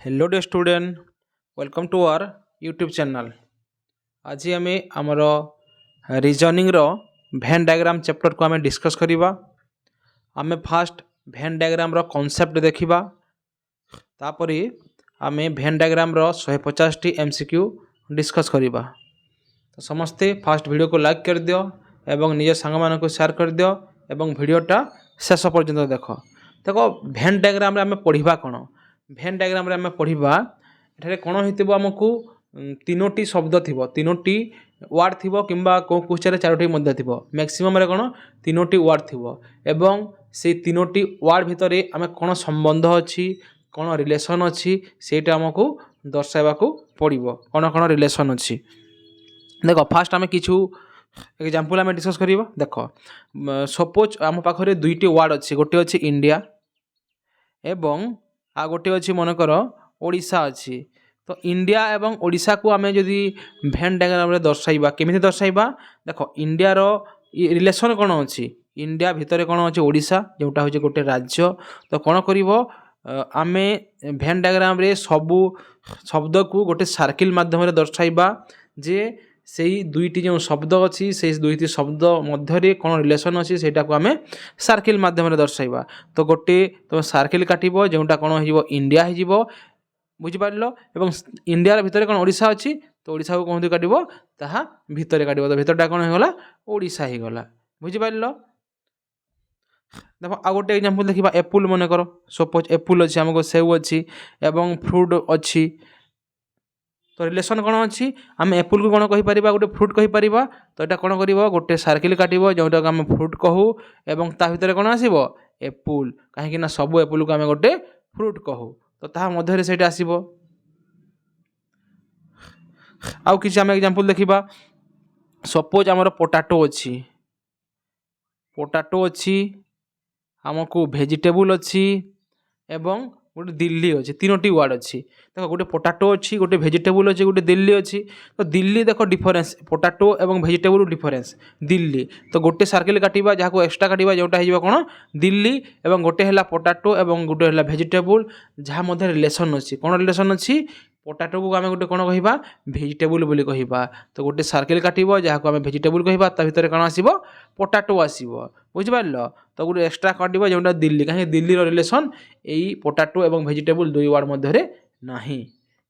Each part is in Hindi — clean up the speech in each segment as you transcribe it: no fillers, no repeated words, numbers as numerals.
Hello dear student welcome to our YouTube channel. आज आम आमर रीजनिंग रो भेन डायग्राम चैप्टर को आम डिस्कस करिबा। आम फास्ट भेन डायग्राम रो कॉन्सेप्ट देखिबा, तापरी आम भेन डायग्राम रो 150 टी एमसीक्यू डिस्कस करिबा। तो समस्ते फास्ट वीडियो को लाइक कर दियो एवं निज सांग मान को शेयर कर दियो एवं वीडियोटा शेष पर्यंत देखो भेन डायग्राम रे आम पढ़िबा कोन। भेन डायग्राम रे आम पढ़िबा एठारे कोन होइतिबो हमकु तीनोटी शब्द थिबो, तीनोटी वार्ड थिबो किंबा को क्वेश्चन चारोटी मध्य थिबो। मैक्सिमम रे कोन तीनोटी वार्ड थिबो एवं से तीनोटी वार्ड भितरे आम कोन संबंध अछि, कोन रिलेशन अछि सेटा हमकु दर्शाइबाकू पड़िबो, कोन कोन रिलेशन अछि। देखो फास्ट आम किछु एग्जांपल आम डिस्कस करिबा। देखो सपोज आम पाखरे दुईटी वार्ड अछि, गोटे अछि इंडिया एवं आ गोटे अछि मनकर ओडिशा अछि। तो इंडिया एवं ओडिशा को आम जदि भेन डायग्राम रे दर्शाइबा, केमिति दर्शाइबा। देखो इंडिया रो रिलेशन कोन अछि, इंडिया भितरे कोन अछि ओडिशा जोटा होचे गोटे राज्य। तो कोन करिवो आमे भेन डायग्राम रे सबु शब्द को गोटे सर्किल माध्यम रे दर्शाइबा जे सेही दुईटी जो शब्द अछि से दुईटी शब्द मध्य कौन रिलेशन अच्छी सेटा को आम सर्किल माध्यम रे दर्शाइबा। तो गोटे तुम सर्किल काटिबो जोटा कौन हो इंडिया हो बुझिपार एवं इंडिया भितर कौन ओडिशा अच्छी तो ओडिशा को कौन काटिबो ताहा भितर काटिबो। तो भितरटा कौन हो गला ओडिशा ही गला बुझिपार। देखो आ गोटे एग्जांपल देखिबा एप्पल मन कर। सपोज एप्पल अच्छी आमको सेव अच्छी एवं फ्रूट अच्छी। तो रिलेशन कौन अच्छी आम एप्पल को कौन कहि परिबा गोटे फ्रूट कहि परिबा। तो एटा कौन करिवो गोटे सर्किल काटिबो जोटा को आम फ्रूट कहू एवं ता भितर कौन आसीबो एप्पल, कहीं ना सब एप्पल को आम गोटे फ्रूट कहू। तो ता मध्य रे सेटा आसीबो। आउ किछि आम एग्जांपल देखिबा। सपोज आमर पोटैटो अच्छी, पोटैटो अच्छी आमको वेजिटेबल अच्छी एवं गोटे दिल्ली अच्छी, तीनोटी वार्ड अच्छी। देखो गोटे पोटैटो अच्छी, गोटे वेजिटेबल अच्छी, गोटे दिल्ली अच्छी। तो दिल्ली देखो डिफरेंस पोटैटो एवं वेजिटेबल डिफरेंस दिल्ली। तो गोटे सर्किल काटिबा जहाँ को एक्स्ट्रा काटिबा जोटा हो कौन दिल्ली एवं गोटे है पोटैटो एवं गोटे है वेजिटेबल जहाँ मध्य रिलेशन अच्छी। कौन रिलेशन अच्छी पोटैटो को आम गोटे कौन कहवा वेजिटेबल बोली कहवा। तो गोटे सर्किल काटिबो जहाँ को आम वेजिटेबल कहवा ता भितर कौन आसीबो पोटैटो आसीबो बुझिपार। तो गोटे एक्स्ट्रा काटिबो जोटा दिल्ली, कहीं दिल्ली रिलेशन यही पोटैटो एवं वेजिटेबल दुई वार्ड मध्य नाही।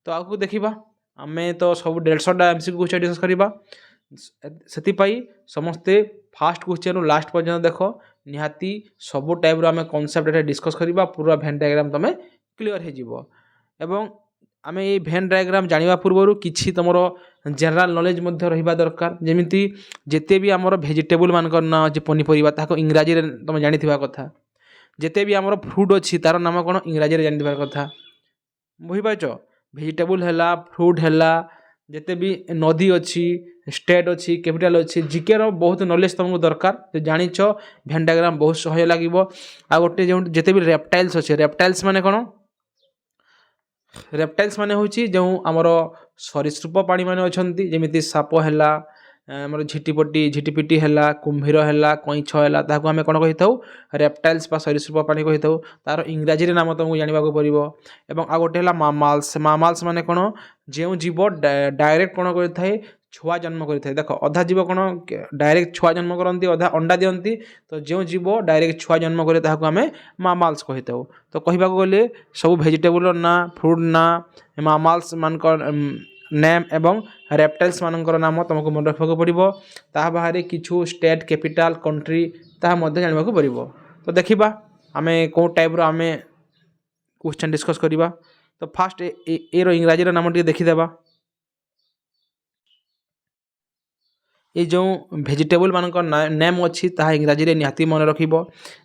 तो आगु देखिबा आम तो सब 150टा एमसीक्यू क्वेश्चन डिस्कस करिबा। सेतिपाई समस्ते फास्ट क्वेश्चन लास्ट पर्यंत देख निहाती सब टाइप रो आम कॉन्सेप्ट डिस्कस करिबा। पूरा भेन डायग्राम तमे क्लियर हो जिवो एवं आम ये भेन डायग्राम जानिबा पूर्व किछि तमरो जनरल नॉलेज मध्य रहिबा दरकार। जेमिति जेते भी आमर वेजिटेबल मानकर ना जे पनीपरिबा ताको इंग्राजी रे तमे जानिथिबा कथा। जेते भी आमर फ्रूट अच्छी तार नाम कौन इंग्राजी रे जानिथिबार कथा बुझिपारछ। वेजिटेबल हैला फ्रूट हैला जेते भी नदी अच्छी स्टेट अच्छी कैपिटल अच्छी जीके रो बहुत नॉलेज तुमको दरकार। तो जानिछ भेन डायग्राम बहुत सहज लागिवो। आ गोटे जो जेते भी रेप्टाइल्स अच्छे, रेप्टाइल्स माने कौन रेप्टाइल्स माने होची जो आमर सरीसृप प्राणी माने अछंती जेमिति साप हैला आमर झिटिपिटी हैला कुंभीर हैला कईछ हैला ताको आमे कोन कहिथाउ रेप्टाइल्स बा सरीसृप प्राणी कहिथाउ। तार इंग्राजी रे नाम तुमको जानिबा को पड़िबो। एवं आ गोटे हैला मामाल्स, मामाल्स माने कोन जेउ जीव डायरेक्ट कोन करिथाय छुआ जन्म करिथाय। देखो अधा जीव कोन डायरेक्ट छुआ जन्म करंती अधा अंडा दियंती। तो जेउ जीव डायरेक्ट छुआ जन्म करे ताको आमे मामाल्स कहिथाउ। तो कहिबा को गले सब वेजिटेबल ना फ्रूट ना मामाल्स मानकर नेम एवं रेप्टाइल्स मानकर नाम तुमको मन रखा पड़ो। ता बाहर किछु स्टेट कैपिटल कंट्री ता मध्य जानवा को पड़ो। तो देखिबा आमे को टाइप रो आमे क्वेश्चन डिस्कस करिबा। तो फास्ट ए रो इंग्राजी रो नाम टिके देखिदेबा। ये जो वेजिटेबल मानकर नेम अच्छी ताहा इंग्राजी रे निहाती मन रखिबो।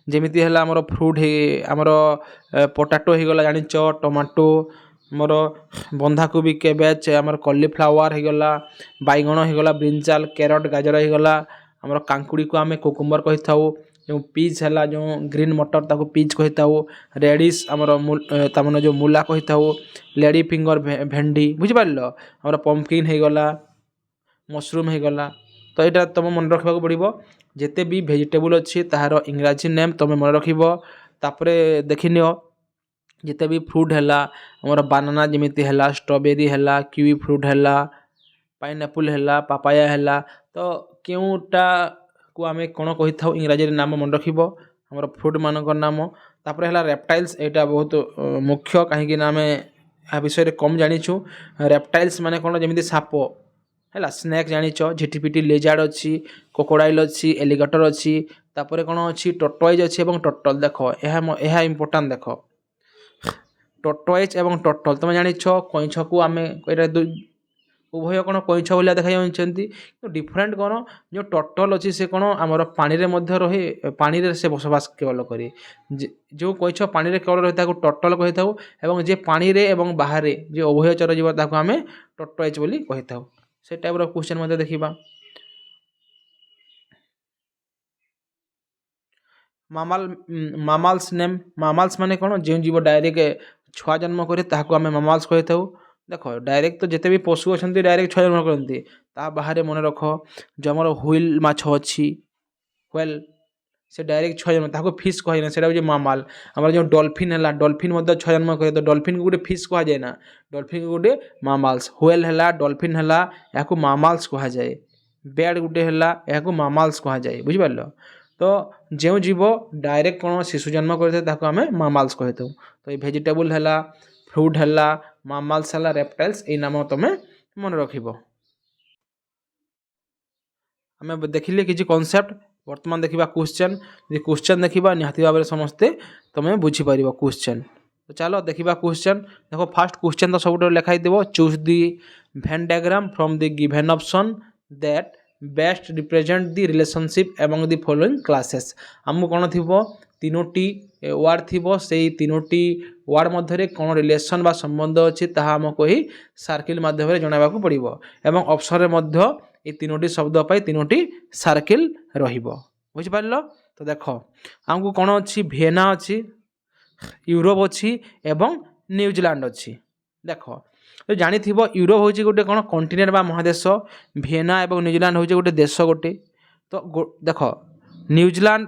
जेमिति हैला हमर फ्रूट हे हमर पोटैटो हे गला जानिच, टमाटो मोर बंधाकोबी केबेज आमर कॉलीफ्लावर हे गला, बैगण हे गला, ब्रिंजाल कैरट गाजर हे गला, हमर कांकुड़ी को आमे कोकुम्बर कहिथाउ। जो पीज हैला जो ग्रीन मटर ताको पीज कहिथाउ। रेडिश हमर तामने जो मूला कहिथाउ। लेडी फिंगर भेंडी बुझि पारलो। हमर पंपकिन हे गला, मशरूम हे गला। तो यहाँ तुम मन रखा पड़ो जिते भी वेजिटेबल अच्छी तार इंग्राजी नेम तुम मन रख। तापर देखनी जिते भी फ्रुट है आमर बानाना जमीती है स्ट्रॉबेरी है किवी फ्रुट है पाइनएप्पल है पापाया है तो केउटा को आम कौन कही था इंग्राजी नाम मन रखिब आमर फ्रुट मानक नाम तापर है रेप्टाइल्स यहाँ बहुत मुख्य कहीं आम या विषय कम जाचु रेप्टाइल्स माने कौन जमी साप है स्नेक जानिच झिटिपिटी लेजार्ड अच्छी क्रोकोडाइल अच्छी एलिगेटर अच्छी तापर कौन अच्छी टर्टोइज अच्छी और टर्टल देख यह इंपोर्टाट देख टर्टोइज और टर्टल तुम जानिच कईछ को आम उभय कौन कईछ भाया देखा जाती डिफरेन्ट कौन जो टर्टल अच्छी से कौन आमर पानी रहे पानी से बसवास केवल करे जो कईछ पानी केवल रही है टर्टल कही था और जे पानी रे एवं बाहर जो उभयचर जीव ताको आम टर्टोइज बोली कही था से टाइप क्वेश्चन देखा मामाल्स नेम मामाल्स माने कौन जो जीव डायरेक्ट छुआ जन्म करे ताको आम मामाल्स कही था देख डायरेक्ट तो जिते भी पशु अच्छा डायरेक्ट छुआ जन्म करती बाहर मन रख जो आम हुइल माछ अच्छी व्हेल से डायरेक्ट छुआ जन्म ताको फिश कह से मामाल आम जो डॉल्फिन है डॉल्फिन छुआ जन्म करे तो डॉल्फिन को गोटे फिश कह जाए ना डॉल्फिन को गोटे मामाल्स व्हेल है डॉल्फिन है या मामाल्स कह जाए बेड गोटे है या मामाल्स कह जाए बुझिपार तो जो जीव डायरेक्ट कौन शिशु जन्म करते आम मामाल्स कही था तो ये भेजिटेबल है फ्रुट है मामाल्स है रेप्टाइल्स ये नाम तुम मन रख आम देखिले किसी कॉन्सेप्ट वर्तमान देखा क्वेश्चन यदि क्वेश्चन देखा निहाती भाव में समस्ते तुम बुझीपर क्वेश्चन तो चलो देखा क्वेश्चन देखो फास्ट क्वेश्चन तो सब लिखाई देव choose the Venn diagram from the given option that best represent the relationship among the following classes आमको कौन थी तीनोटी वार्ड थी से तीनोटी वार्ड मध्य कौन रिलेशन बा संबंध अच्छी ताहा आमको ही सर्किल माध्यम जनावा पड़ो एवं ऑप्शन मध्य ये तीनोटी शब्द पाई तीनोटी सर्किल बुझिपार तो देख आमको कौन अच्छी वियना अच्छी यूरोप अच्छी एवं न्यूजीलैंड अच्छी देख तो जानी यूरोप हूँ गोटे कौन कंटिनेंट बा महादेश वियना और न्यूजीलैंड हूँ गोटे देश गोटे तो देख न्यूजीलैंड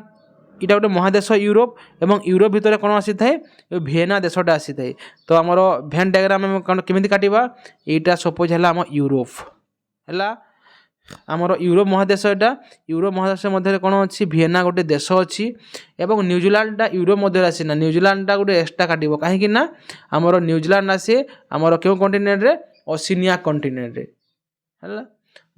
इटा गोटे महादेश यूरोप एवं यूरोप भितर कौन आसी थाए वियना देशटा आसी थाए तो आमर वेन डायग्राम कौन केमी काटा यहाँ सपोज है आम यूरोप है आमर यूरोप महादेश यहाँ यूरोप महादेश मध्य कौन अच्छी वियना गोटे देश अच्छी एवं न्यूजीलैंडटा यूरोप मध्य आसीना न्यूजीलैंडटा गोटे एक्सट्रा काटो कहीं आमर न्यूजीलैंड आसे आमर क्यों कंटिनेंट रे ओशिनिया कंटिनेंट रे है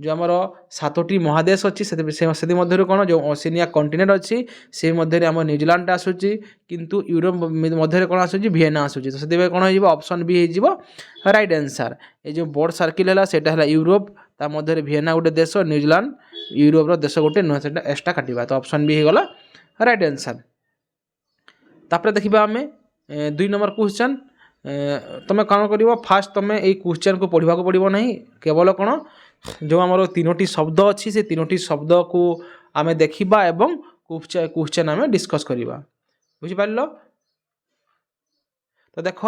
जो आमर 7टी महादेश अच्छी से मध्य कौन जो ओशिनिया कंटिनेंट अच्छी से मध्य आम न्यूजीलैंड आसूची किंतु यूरोप मध्य कौन आसूची वियना आसूची तो से कौन हो ऑप्शन बी हो राइट आंसर ये जो बड़ सर्किल है सेटा है यूरोप ता मध्य वियना गोटे देश न्यूजीलैंड यूरोप देश गोटे नुह से एक्सट्रा काटा तो ऑप्शन बी होगा राइट आंसर तापर देखा आम 2 नंबर क्वेश्चन तुम कौन कर फास्ट तुम ये क्वेश्चन को पढ़ा पड़ो ना केवल कौन जो आमर तीनोटी शब्द अच्छी से तीनोटी शब्द को आम देखा एवं क्वेश्चन आम डिस्कस करवा बुझिपार तो देख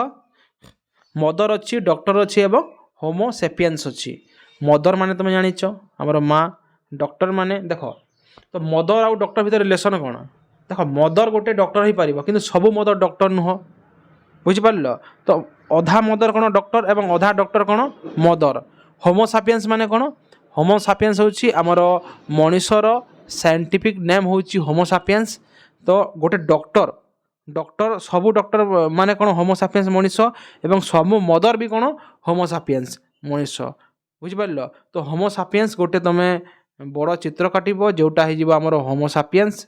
मदर अच्छी डॉक्टर अच्छी एवं होमो सेपियंस अच्छी मदर माने तुम जानिच आमर माँ डॉक्टर माने देख तो मदर आउ डॉक्टर भीतर रिलेशन कौन देख मदर गोटे डॉक्टर हो पार कि सब मदर डॉक्टर नुह बुझिपार तो अधा मदर कौन डॉक्टर एवं अधा डॉक्टर कौन मदर होमो सापियंस माने कौन होमो सापियंस होची आमर मनीषर साइंटिफिक नेम होची होमो सापियंस तो गोटे डॉक्टर डॉक्टर सबू डॉक्टर माने कौन होमो सापियंस मनीष एवं सबू मदर भी कौन होमो सापियंस मनीष बुझिपार तो होमो सापियंस गोटे तुम बड़ चित्र काटब जोटा होमर होमो सापियंस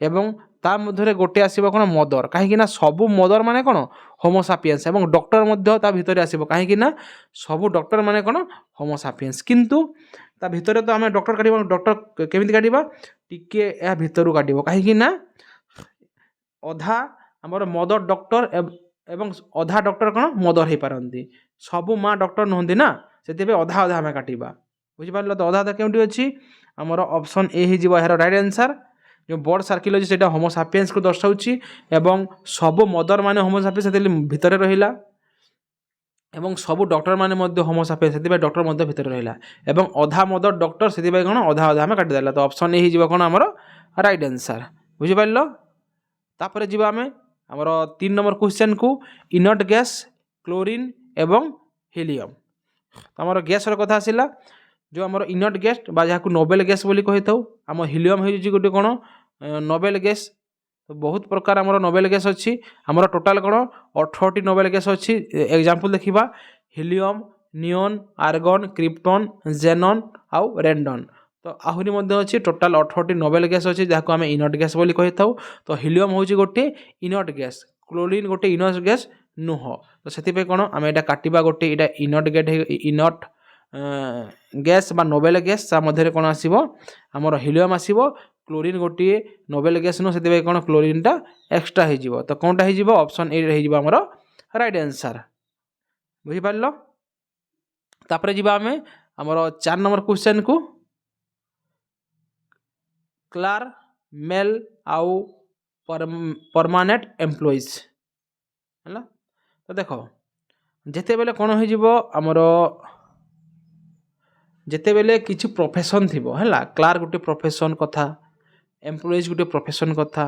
एवं ता मध्य गोटे आसब कौन मदर कहीं सबू मदर माने कौन होमो सापियंस एवं डॉक्टर मध्य ता भितर आसब कहीं सबू डॉक्टर माने कौन होमो सापियंस किंतु ता भितर तो आम डॉक्टर काट डॉक्टर केमी काटा टिके या भितर काटब कहीं अधा आमर मदर डॉक्टर एवं अधा डॉक्टर कौन मदर हो पारती सबू माँ डॉक्टर नुहति ना से अधा अधा आम काटा बुझिपार तो अधा अधा क्योंटी अच्छी आमर ऑप्शन ए हो यार राइट आंसर जो बड़ सर्किल अच्छी से होमो सापियंस को दर्शाऊँ एवं सबू मदर माने होमो सापियंस से भितर रहा एवं सबू डॉक्टर माने होमो सापियंस से डॉक्टर मध्य भितर रहा एवं अधा मदर डॉक्टर से कौन अधा अधा आम काटिदेला तो ऑप्शन ए हो कौन आमर राइट आंसर बुझिपार तापर जी आम आमर 3 नंबर क्वेश्चन को इनर्ट गैस क्लोरीन एवं हिलियम। आमर गैस कथा आसला जो आमर इनर्ट गैस बा जहाँ नोबेल गैस बोली कही था। आम हिलियम हो गोटे कौन नोबेल गैस। तो बहुत प्रकार आमर नोबेल गैस अच्छी आमर टोटाल कौन 18टी नोबेल गैस अच्छी। एग्जाम्पल देखा हिलियम नियन आर्गन क्रिप्टन जेनन आउ रेंडन। तो आहरी अच्छी टोटाल 18टी नोबेल गैस अच्छी जहाँ आम इनर्ट गैस बोली कही था। तो हिलियम हूँ गोटे इनर्ट गैस क्लोरीन गोटे इनर्ट गैस नुह। तो से कौन आम यहाँ काटा गोटे यहाँ इनर्ट गेट इनर्ट गैस बा नोबेल गैस मध्य कौन आसो आमर हिलियम आसो। क्लोरीन गोटे नोबेल गैस नुह से कौन क्लोरीनटा एक्सट्रा हो। तो कौनटा हो ऑप्शन ए होमर राइट आंसर। बुझिपार तापर जी आम आमर 4 नंबर क्वेश्चन को क्लार मेल आउ परमानेंट एम्प्लॉइज है। तो देख जिते बेले कौन हो आमर जिते बेले किसी प्रोफेशन थी है क्लार गोटे प्रोफेशन कथा एम्प्लॉइज गोटे प्रोफेशन कथा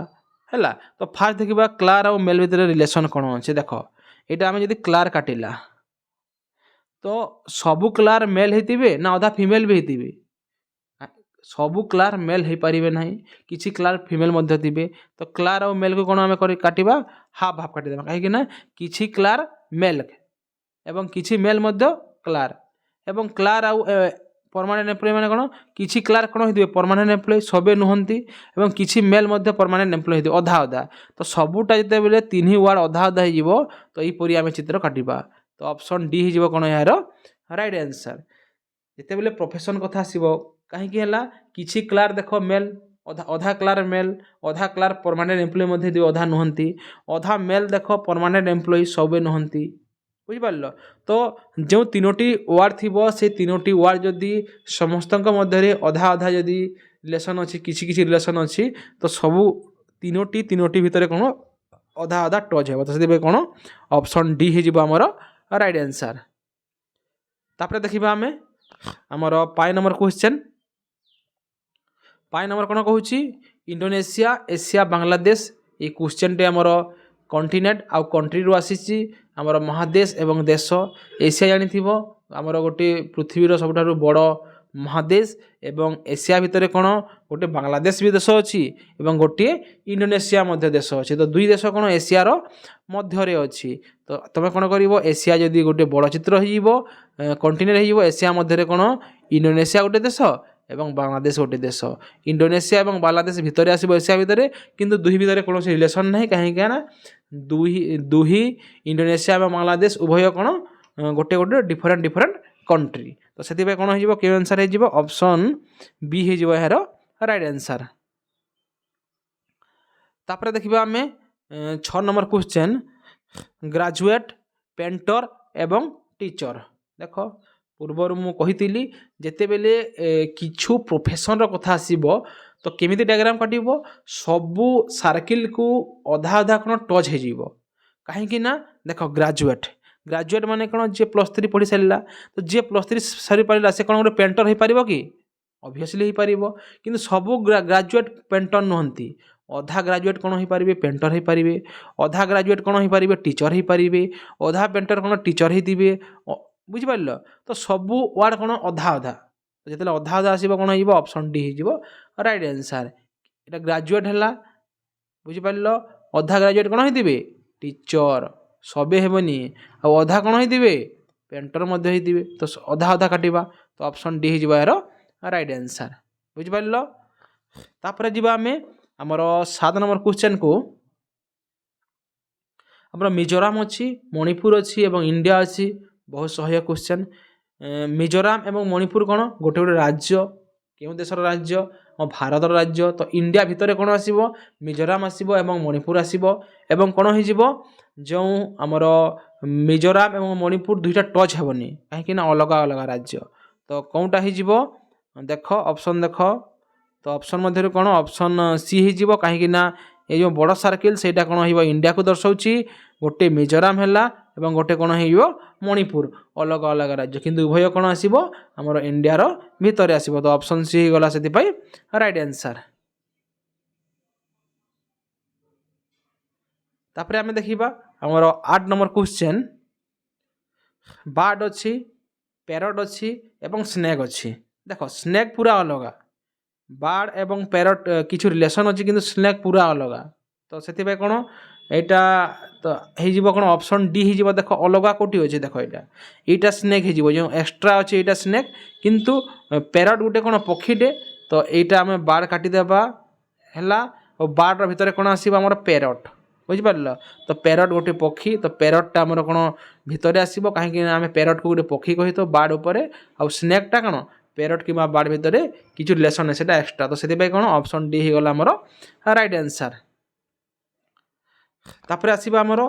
है। तो फास्ट देखा क्लार आउ मेल भितर रिलेशन कौन अच्छे देख यहाँ आम जब क्लार काटिला तो सबू क्लार मेल होते ना अधा फीमेल भी होते। सबू क्लार मेल हो पारे ना किसी क्लार फीमेल थे। तो क्लार आउ मेल को कौन आम काटा हाफ हाफ काटिदेमा कहीं किसी क्लार मेल एवं किसी मेल क्लार एवं क्लार आउ परमानेंट एम्प्लॉय मैंने कौन किसी क्लार कौन होते परमानेंट एम्प्लॉय सबे नुहंती एवं किसी मेल परमानेंट एम्प्लॉय होते अधा अधा। तो सबूटा जिते बेले 3 वार्ड अधा अधा हो तो यहीपरि आम चित्र काटिबा। तो ऑप्शन डी हो कौन यार राइट आंसर। जिते बेले प्रोफेशन कथा आसो कहीं किसी क्लार देख मेल अधा क्लार मेल अधा क्लार परमानेंट एम्प्लॉय अधा नुहंती अधा मेल देख परमानेंट एम्प्लॉय सबे नुहंती। बुझिपार। तो जो 3टी वार्ड थी से 3टी वार्ड जदि समस्त मध्य अधा अधा जदि रिलेशन अच्छी किसी रिलेशन अच्छी तो सबू 3टी भितर कौन अधा अधा टच हो। तो से कौन option D Homer right answer. तापर देखा आम आमर 5 नंबर क्वेश्चन 5 नंबर कौन कहूँ इंडोनेशिया एशिया बांग्लादेश ये क्वेश्चन टे आमर कॉन्टिनेंट आउ कंट्री रू आसी आमर महादेश एवं देश एशिया जानी आमर गोटे पृथ्वीर सबुठारु बड़ महादेश एवं एशिया भितर कौन गोटे बांग्लादेश भी देश अच्छी एवं गोटे इंडोनेशिया मध्य देश अच्छी। तो दुई देश कौन एशियार मध्य अच्छी। तो तुम कौन कर एशिया जदि गोटे बड़ चित्र हो कंटिनेंट हो एशिया मध्य कौन इंडोनेशिया गोटे देश एवं बांग्लादेश गोटे देश। इंडोनेशिया एवं बांग्लादेश भितर आसो एशिया भितर किंतु दुही भितर कौन रिलेशन ना कहीं दुही इंडोनेशिया एवं बांग्लादेश उभय कौन गोटे गोटे डिफरेंट डिफरेंट कंट्री। तो से कौन हो क्यों आंसर हो ऑप्शन बी हो यार राइट आंसर। तापर देखा आम 6 नंबर क्वेश्चन ग्रेजुएट पेंटर एवं टीचर। देख पूर्वर मुझे जिते बेले किछु प्रोफेशन कथा आसो तो केमी डायग्राम काटब सबू सर्किल को अधा अधा कौन टच हो कहीं देख ग्रेजुएट ग्रेजुएट माने कौन जी +3 पढ़ी सारा तो जी +3 सारी पारा से कौन गोटे पेंटर हो पार कि ऑब्वियसली हो पार कि सबू ग्रेजुएट पेंटर नुहंती अधा ग्रेजुएट कौन हो पारे पेंटर हो पारे अधा ग्रेजुएट कौन हो पारे टीचर हो पारे अधा पेंटर कौन टीचर होते। बुझिपार। तो सबू वार्ड कौन अधा अधा जो अधा अधा आसो कौन हो ऑप्शन डी हो राइट आंसर। यहाँ ग्रेजुएट है बुझिपार अधा ग्रेजुएट कौन होते टीचर सबे हेबनी अधा कौन होते पेंटर होते। तो अधा अधा काटिबा तो ऑप्शन डी हो यार राइट आंसर। बुझिपार। तापर जी आम आमर 7 नंबर क्वेश्चन को आमर मिजोराम अच्छी मणिपुर अच्छी एवं इंडिया अच्छी बहुत सहायक क्वेश्चन। मिजोराम एवं मणिपुर कौन गोटे गोटे राज्य क्यों देशर राज्य भारत राज्य। तो इंडिया भितर कौन आसो मिजोराम आसो एवं मणिपुर आसो एवं कौन हो जो आमर मिजोराम एवं मणिपुर दुईटा टच हेबनी कहीं अलग अलग राज्य। तो कौनटा हो देख ऑप्शन देख तो ऑप्शन मध्य कौन ऑप्शन सी हो कहीं ये जो बड़ सर्किल से कौन हो इंडिया को दर्शाऊँ गोटे मिजोराम है एवं गोटे कौन हो मणिपुर अलग अलग राज्य किंतु उभय कौन आसो आमर इंडियार भितर आसो। तो ऑप्शन सी गला से राइट आंसर। तापर आम देखा आमर 8 नंबर क्वेश्चन बार्ड अच्छी पैरट अच्छी एवं स्नेक अच्छी देख स्नेक पूरा अलग बार्ड एवं पैरट किछु रिलेशन अच्छी किंतु स्नेक पूरा अलग तो से कौन यहाँ तो हो कौन ऑप्शन डी हो देख अलग कौटी अच्छे देख यहाँ स्नेक हो जो एक्सट्रा अच्छे यहाँ स्नेक किंतु पैरट गोटे कौन पक्षीटे तो यहाँ आम बार्ड काटिदेबा है और बार्ड भितर कौन आसर पैरट बुझिपार तो पैरट गोटे पक्षी तो पैरटा आमर कौन भितर आसो कहीं आम पैरट को गोटे पक्षी कही तो बार्ड उपर आउ स्नेकटा कौन पैरट कि बार्ड भितर किसी रिलेसन है एक्सट्रा तो से कौन ऑप्शन डी हो गला आमर राइट आंसर। तापर आसवा आमर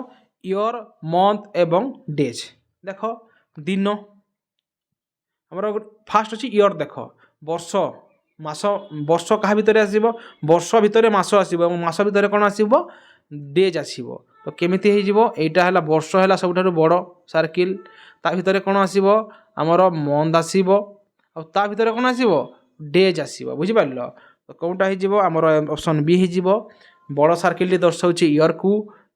ईयर मंथ एवं डेज देख दिन आमर फास्ट अच्छी ईयर देख वर्ष मास वर्ष क्या भितर आसो वर्ष भितर मास आसो मास भितर कौन आसो डेज आसो तो केमिति यहाँ है वर्ष है सब बड़ सर्किल ता भितर कौन आसो आमर मंथ आसो ता भितर कौन आसो डेज आसो बुझिपार तो कौटा होमर ऑप्शन बी हो बड़ सर्किल दर्शाऊँ ईयर को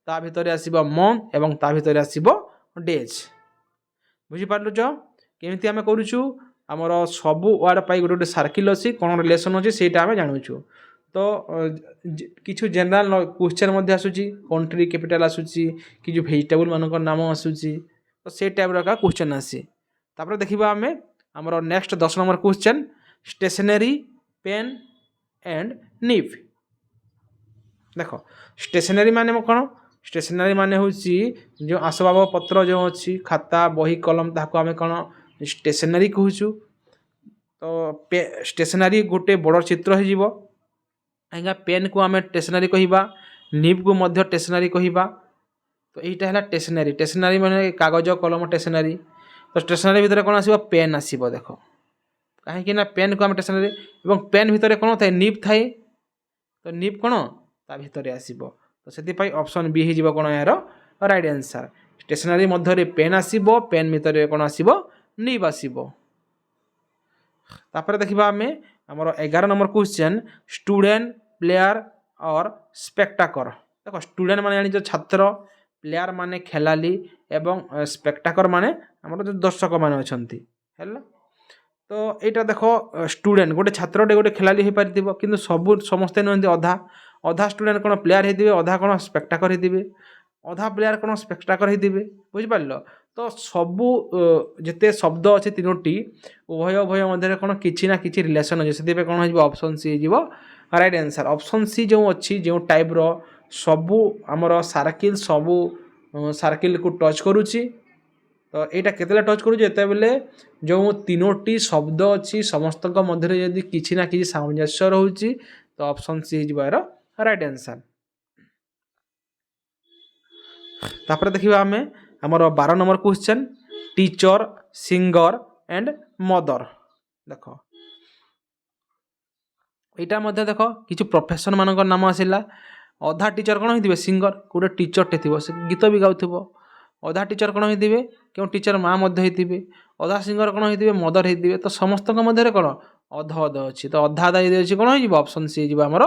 ता भितर आसो मंथ एवं ता भितर आसो डेज बुझिपार केमिति आम करूँ आमर सबू वार्ड पाई गोटे गोटे सर्किल अच्छी कौन रिलेसन अच्छे से आम जानूँ तो किछु जनरल क्वेश्चन आसूची कंट्री कैपिटल आसूची कि जो वेजिटेबल मान नाम आसूची तो से टाइप का क्वेश्चन आसी तापर देखा आम आमर next 10 number question stationery pen and nib देख स्टेशनरी माने कौन स्टेशनरी माने हूँ जो आसबाब पत्र जो अच्छी खाता बही कलम ताको आम कौन स्टेशनरी कहूँ तो स्टेशनरी गोटे बड़ चित्र हो आज्ञा पेन को आम स्टेशनरी कहवा निप को मध्य स्टेशनरी कहवा तो यहाँ है स्टेशनरी स्टेशनरी माने कागज कलम स्टेशनरी तो स्टेशनरी भितर कौन आसो पेन आसो देख कहीं पेन को आम स्टेशनरी और पेन भितर कौन थाए निप थाए तो निप कौन ता भितर आसो तो से ऑप्शन बी हो कौन यार राइट आंसर स्टेशनरी मध्य पेन आसो पेन भितर कौन आसो निप आसो तापर देखा आम आमर 11 नंबर क्वेश्चन स्टूडेंट प्लेयर और स्पेक्टाकर देख स्टूडेंट माने जानी छात्र प्लेयर माने खेलाली एवं स्पेक्टाकर माने आमर जो दर्शक माने अछंती हैला तो यहाँ देख स्टूडेंट गोटे छात्रटे गोटे खेलाली हो पारि किंतु सब समस्ते नुहति अधा अधा स्टूडेंट कौन प्लेयर होते अधा कौन स्पेक्टाकर होते अधा प्लेयर कौन स्पेक्टाकर होते बुझिपार तो सबू जिते शब्द अच्छे तीनोटी उभय उभय मध्य कौन किसी ना कि रिलेसन अच्छे से कौन हो ऑप्शन सी हो राइट आंसर ऑप्शन सी जो अच्छी जो टाइप रो सबू आमर सर्किल सबू सर्किल को टच करुच्ची तो यहाँ केतला टच करुचे बेले जो तीनोटी शब्द अच्छी समस्त मध्य यदि किसी ना कि सामंजस्य रोचे तो ऑप्शन सी हो यार राइट आंसर। तापर देखा आम आमर 12 number question teacher singer and mother देख यहाँ देख कि प्रोफेशन मान नाम आसला अधा टीचर कौन होते सिंगर गोटे टीचरटे थी से गीत भी गाँव अधा टीचर कौन होते क्यों टीचर माँ होते अधा सिंगर कौन होते मदर होते तो समस्त मध्य कौन अध अध अच्छी तो अधा अधा यदि अच्छी कौन हो ऑप्शन सी हो आमर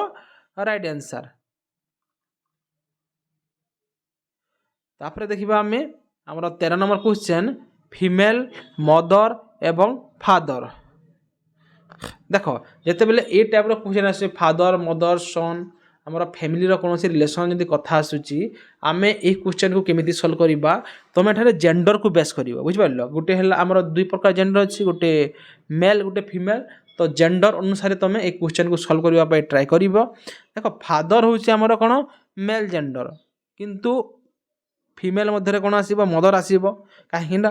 राइट आंसर। तापर देखा आम आमर 13 नंबर क्वेश्चन फीमेल मदर एवं फादर देख जिते बेले ये टाइप क्वेश्चन आस फादर मदर सन आमर फैमिली कौन रिलेसन जब कथा आसूची आम ये क्वेश्चन को केमी सल्व करवा तुम एठारे जेंडर को बेस कर बुझिपार गोटे है आमर 2 प्रकार जेंडर अच्छी गोटे मेल गोटे फीमेल तो जेंडर अनुसार तुम एक क्वेश्चन को सल्व करने ट्राए कर देख फादर हूँ आमर कौन मेल जेंडर किंतु फीमेल मध्य कौन आसो मदर आसो कहीं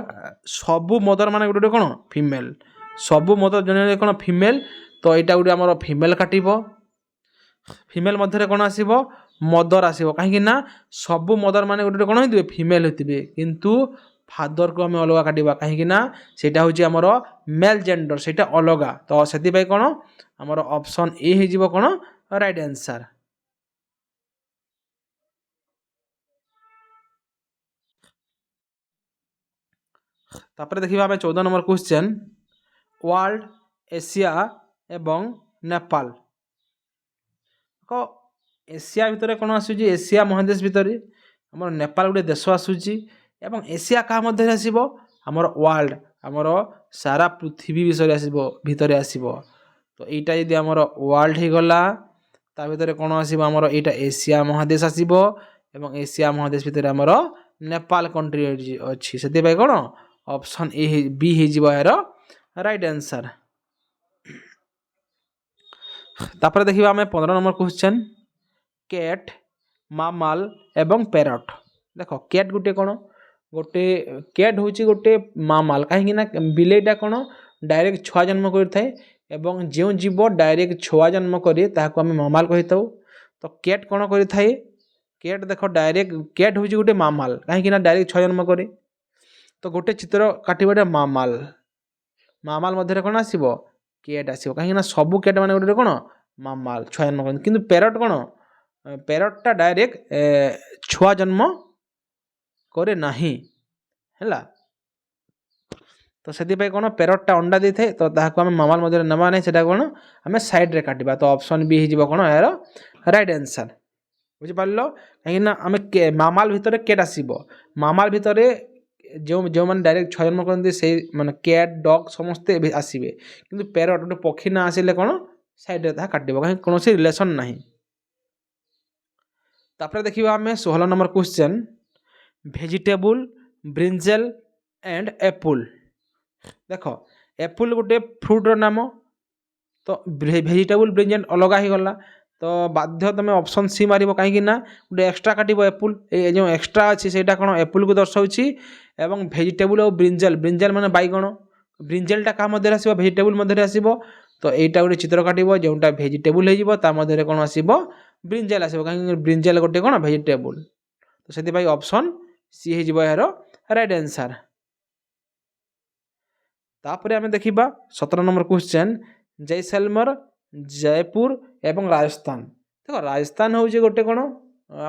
सबू मदर मान गोटे कौन फीमेल सबू मदर जन कौन फीमेल तो यहाँ गोटे आमर फीमेल काटब फीमेल मध्य कौन आसो मदर आसो कहीं सबू मदर मान गोटे कौन होते फीमेल होते किंतु फादर को आम अलग काटा कहीं सेटा हूँ आमर मेल जेंडर से अलग तो से कौन आमर ऑप्शन ए हो कौन राइट आंसर। तापर देखा आम 14 नंबर क्वेश्चन वर्ल्ड एशिया एवं नेपाल एशिया भितर कौन आसूँ एशिया महादेश भितर ଆମର ନେପାଳ ଗୋଟେ ଦେଶ ଆସୁଛି ଏବଂ ଏସିଆ କାହା ମଧ୍ୟରେ ଆସିବ ଆମର ୱାର୍ଲଡ ଆମର ସାରା ପୃଥିବୀ ବିଷୟରେ ଆସିବ ଭିତରେ ଆସିବ। ତ ଏଇଟା ଯଦି ଆମର ୱାର୍ଲଡ ହେଇଗଲା ତା ଭିତରେ କ'ଣ ଆସିବ ଆମର ଏଇଟା ଏସିଆ ମହାଦେଶ ଆସିବ ଏବଂ ଏସିଆ ମହାଦେଶ ଭିତରେ ଆମର ନେପାଳ କଣ୍ଟ୍ରି ଅଛି। ସେଥିପାଇଁ କ'ଣ ଅପସନ୍ ଏ ବି ହେଇଯିବ ଏହାର ରାଇଟ୍ ଆନ୍ସର୍। ତାପରେ ଦେଖିବା ଆମେ 15 ନମ୍ବର କ୍ୱେଶ୍ଚନ୍ କ୍ୟାଟ୍ ମାମାଲ ଏବଂ ପ୍ୟାରଟ୍। ଦେଖ କ୍ୟାଟ୍ ଗୋଟେ କ'ଣ ଗୋଟେ କ୍ୟାଟ୍ ହେଉଛି ଗୋଟେ ମାମାଲ କାହିଁକି ନା ବିଲେଇଟା କ'ଣ ଡାଇରେକ୍ଟ ଛୁଆ ଜନ୍ମ କରିଥାଏ ଏବଂ ଯେଉଁ ଜୀବ ଡାଇରେକ୍ଟ ଛୁଆ ଜନ୍ମ କରେ ତାହାକୁ ଆମେ ମାମାଲ କହିଥାଉ। ତ କ୍ୟାଟ୍ କ'ଣ କରିଥାଏ କ୍ୟାଟ୍ ଦେଖ ଡାଇରେକ୍ଟ କ୍ୟାଟ୍ ହେଉଛି ଗୋଟେ ମାମାଲ କାହିଁକି ନା ଡାଇରେକ୍ଟ ଛୁଆ ଜନ୍ମ କରେ। ତ ଗୋଟେ ଚିତ୍ର କାଟିବାଟା ମାମାଲ ମାମାଲ ମଧ୍ୟରେ କ'ଣ ଆସିବ କ୍ୟାଟ୍ ଆସିବ କାହିଁକି ନା ସବୁ କ୍ୟାଟ୍ ମାନେ ଗୋଟେ କ'ଣ ମାମାଲ ଛୁଆ ଜନ୍ମ କରନ୍ତି। କିନ୍ତୁ ପ୍ୟାରଟ୍ କ'ଣ ପ୍ୟାରଟ୍ଟା ଡାଇରେକ୍ଟ ଛୁଆ ଜନ୍ମ କରେ ନାହିଁ ହେଲା। ତ ସେଥିପାଇଁ କ'ଣ ପ୍ୟାରଟ୍ଟା ଅଣ୍ଡା ଦେଇଥାଏ ତ ତାହାକୁ ଆମେ ମାମାଲ ମଧ୍ୟରେ ନେବା ନାହିଁ ସେଟା କ'ଣ ଆମେ ସାଇଡ଼୍ରେ କାଟିବା। ତ ଅପସନ୍ ବି ହେଇଯିବ କ'ଣ ଏହାର ରାଇଟ୍ ଆନ୍ସର୍। ବୁଝିପାରିଲ କାହିଁକିନା ଆମେ ମାମାଲ ଭିତରେ କ୍ୟାଟ୍ ଆସିବ ମାମାଲ ଭିତରେ ଯେଉଁମାନେ ଡାଇରେକ୍ଟ ଛୁଆ ଜନ୍ମ କରନ୍ତି ସେଇ ମାନେ କ୍ୟାଟ୍ ଡଗ୍ ସମସ୍ତେ ଆସିବେ କିନ୍ତୁ ପ୍ୟାରଟ୍ ଗୋଟେ ପକ୍ଷୀ ନା ଆସିଲେ କ'ଣ ସାଇଡ଼୍ରେ ତାହା କାଟିବ କାହିଁକି କୌଣସି ରିଲେସନ୍ ନାହିଁ। ତାପରେ ଦେଖିବା ଆମେ 16 number question vegetable brinjal and apple. ଦେଖ ଏପୁଲ୍ ଗୋଟେ ଫ୍ରୁଟ୍ର ନାମ ତ ଭେଜିଟେବୁଲ୍ ବ୍ରିଞ୍ଜେଲ୍ ଅଲଗା ହେଇଗଲା ତ ବାଧ୍ୟ ତୁମେ ଅପସନ୍ ସି ମାରିବ କାହିଁକି ନା ଗୋଟେ ଏକ୍ସଟ୍ରା କାଟିବ ଏପୁଲ୍ ଏ ଯେଉଁ ଏକ୍ସଟ୍ରା ଅଛି ସେଇଟା କ'ଣ ଏପୁଲ୍କୁ ଦର୍ଶାଉଛି ଏବଂ ଭେଜିଟେବୁଲ୍ ଆଉ ବ୍ରିଞ୍ଜେଲ୍ ମାନେ ବାଇଗଣ ବ୍ରିଞ୍ଜେଲ୍ଟା କାହା ମଧ୍ୟରେ ଆସିବ ଭେଜିଟେବୁଲ୍ ମଧ୍ୟରେ ଆସିବ। ତ ଏଇଟା ଗୋଟେ ଚିତ୍ର କାଟିବ ଯେଉଁଟା ଭେଜିଟେବୁଲ୍ ହେଇଯିବ ତା ମଧ୍ୟରେ କ'ଣ ଆସିବ ବ୍ରିଞ୍ଜେଲ୍ ଆସିବ କାହିଁକି ବ୍ରିଞ୍ଜେଲ୍ ଗୋଟେ କ'ଣ ଭେଜିଟେବୁଲ୍। ତ ସେଥିପାଇଁ ଅପସନ୍ ସି ହେଇଯିବ ଏହାର ରାଇଟ୍ ଆନ୍ସର୍। ତାପରେ ଆମେ ଦେଖିବା 17 ନମ୍ବର କ୍ୱେଶ୍ଚନ୍ ଜୈସଲମର ଜୟପୁର ଏବଂ ରାଜସ୍ଥାନ। ଦେଖ ରାଜସ୍ଥାନ ହେଉଛି ଗୋଟେ କ'ଣ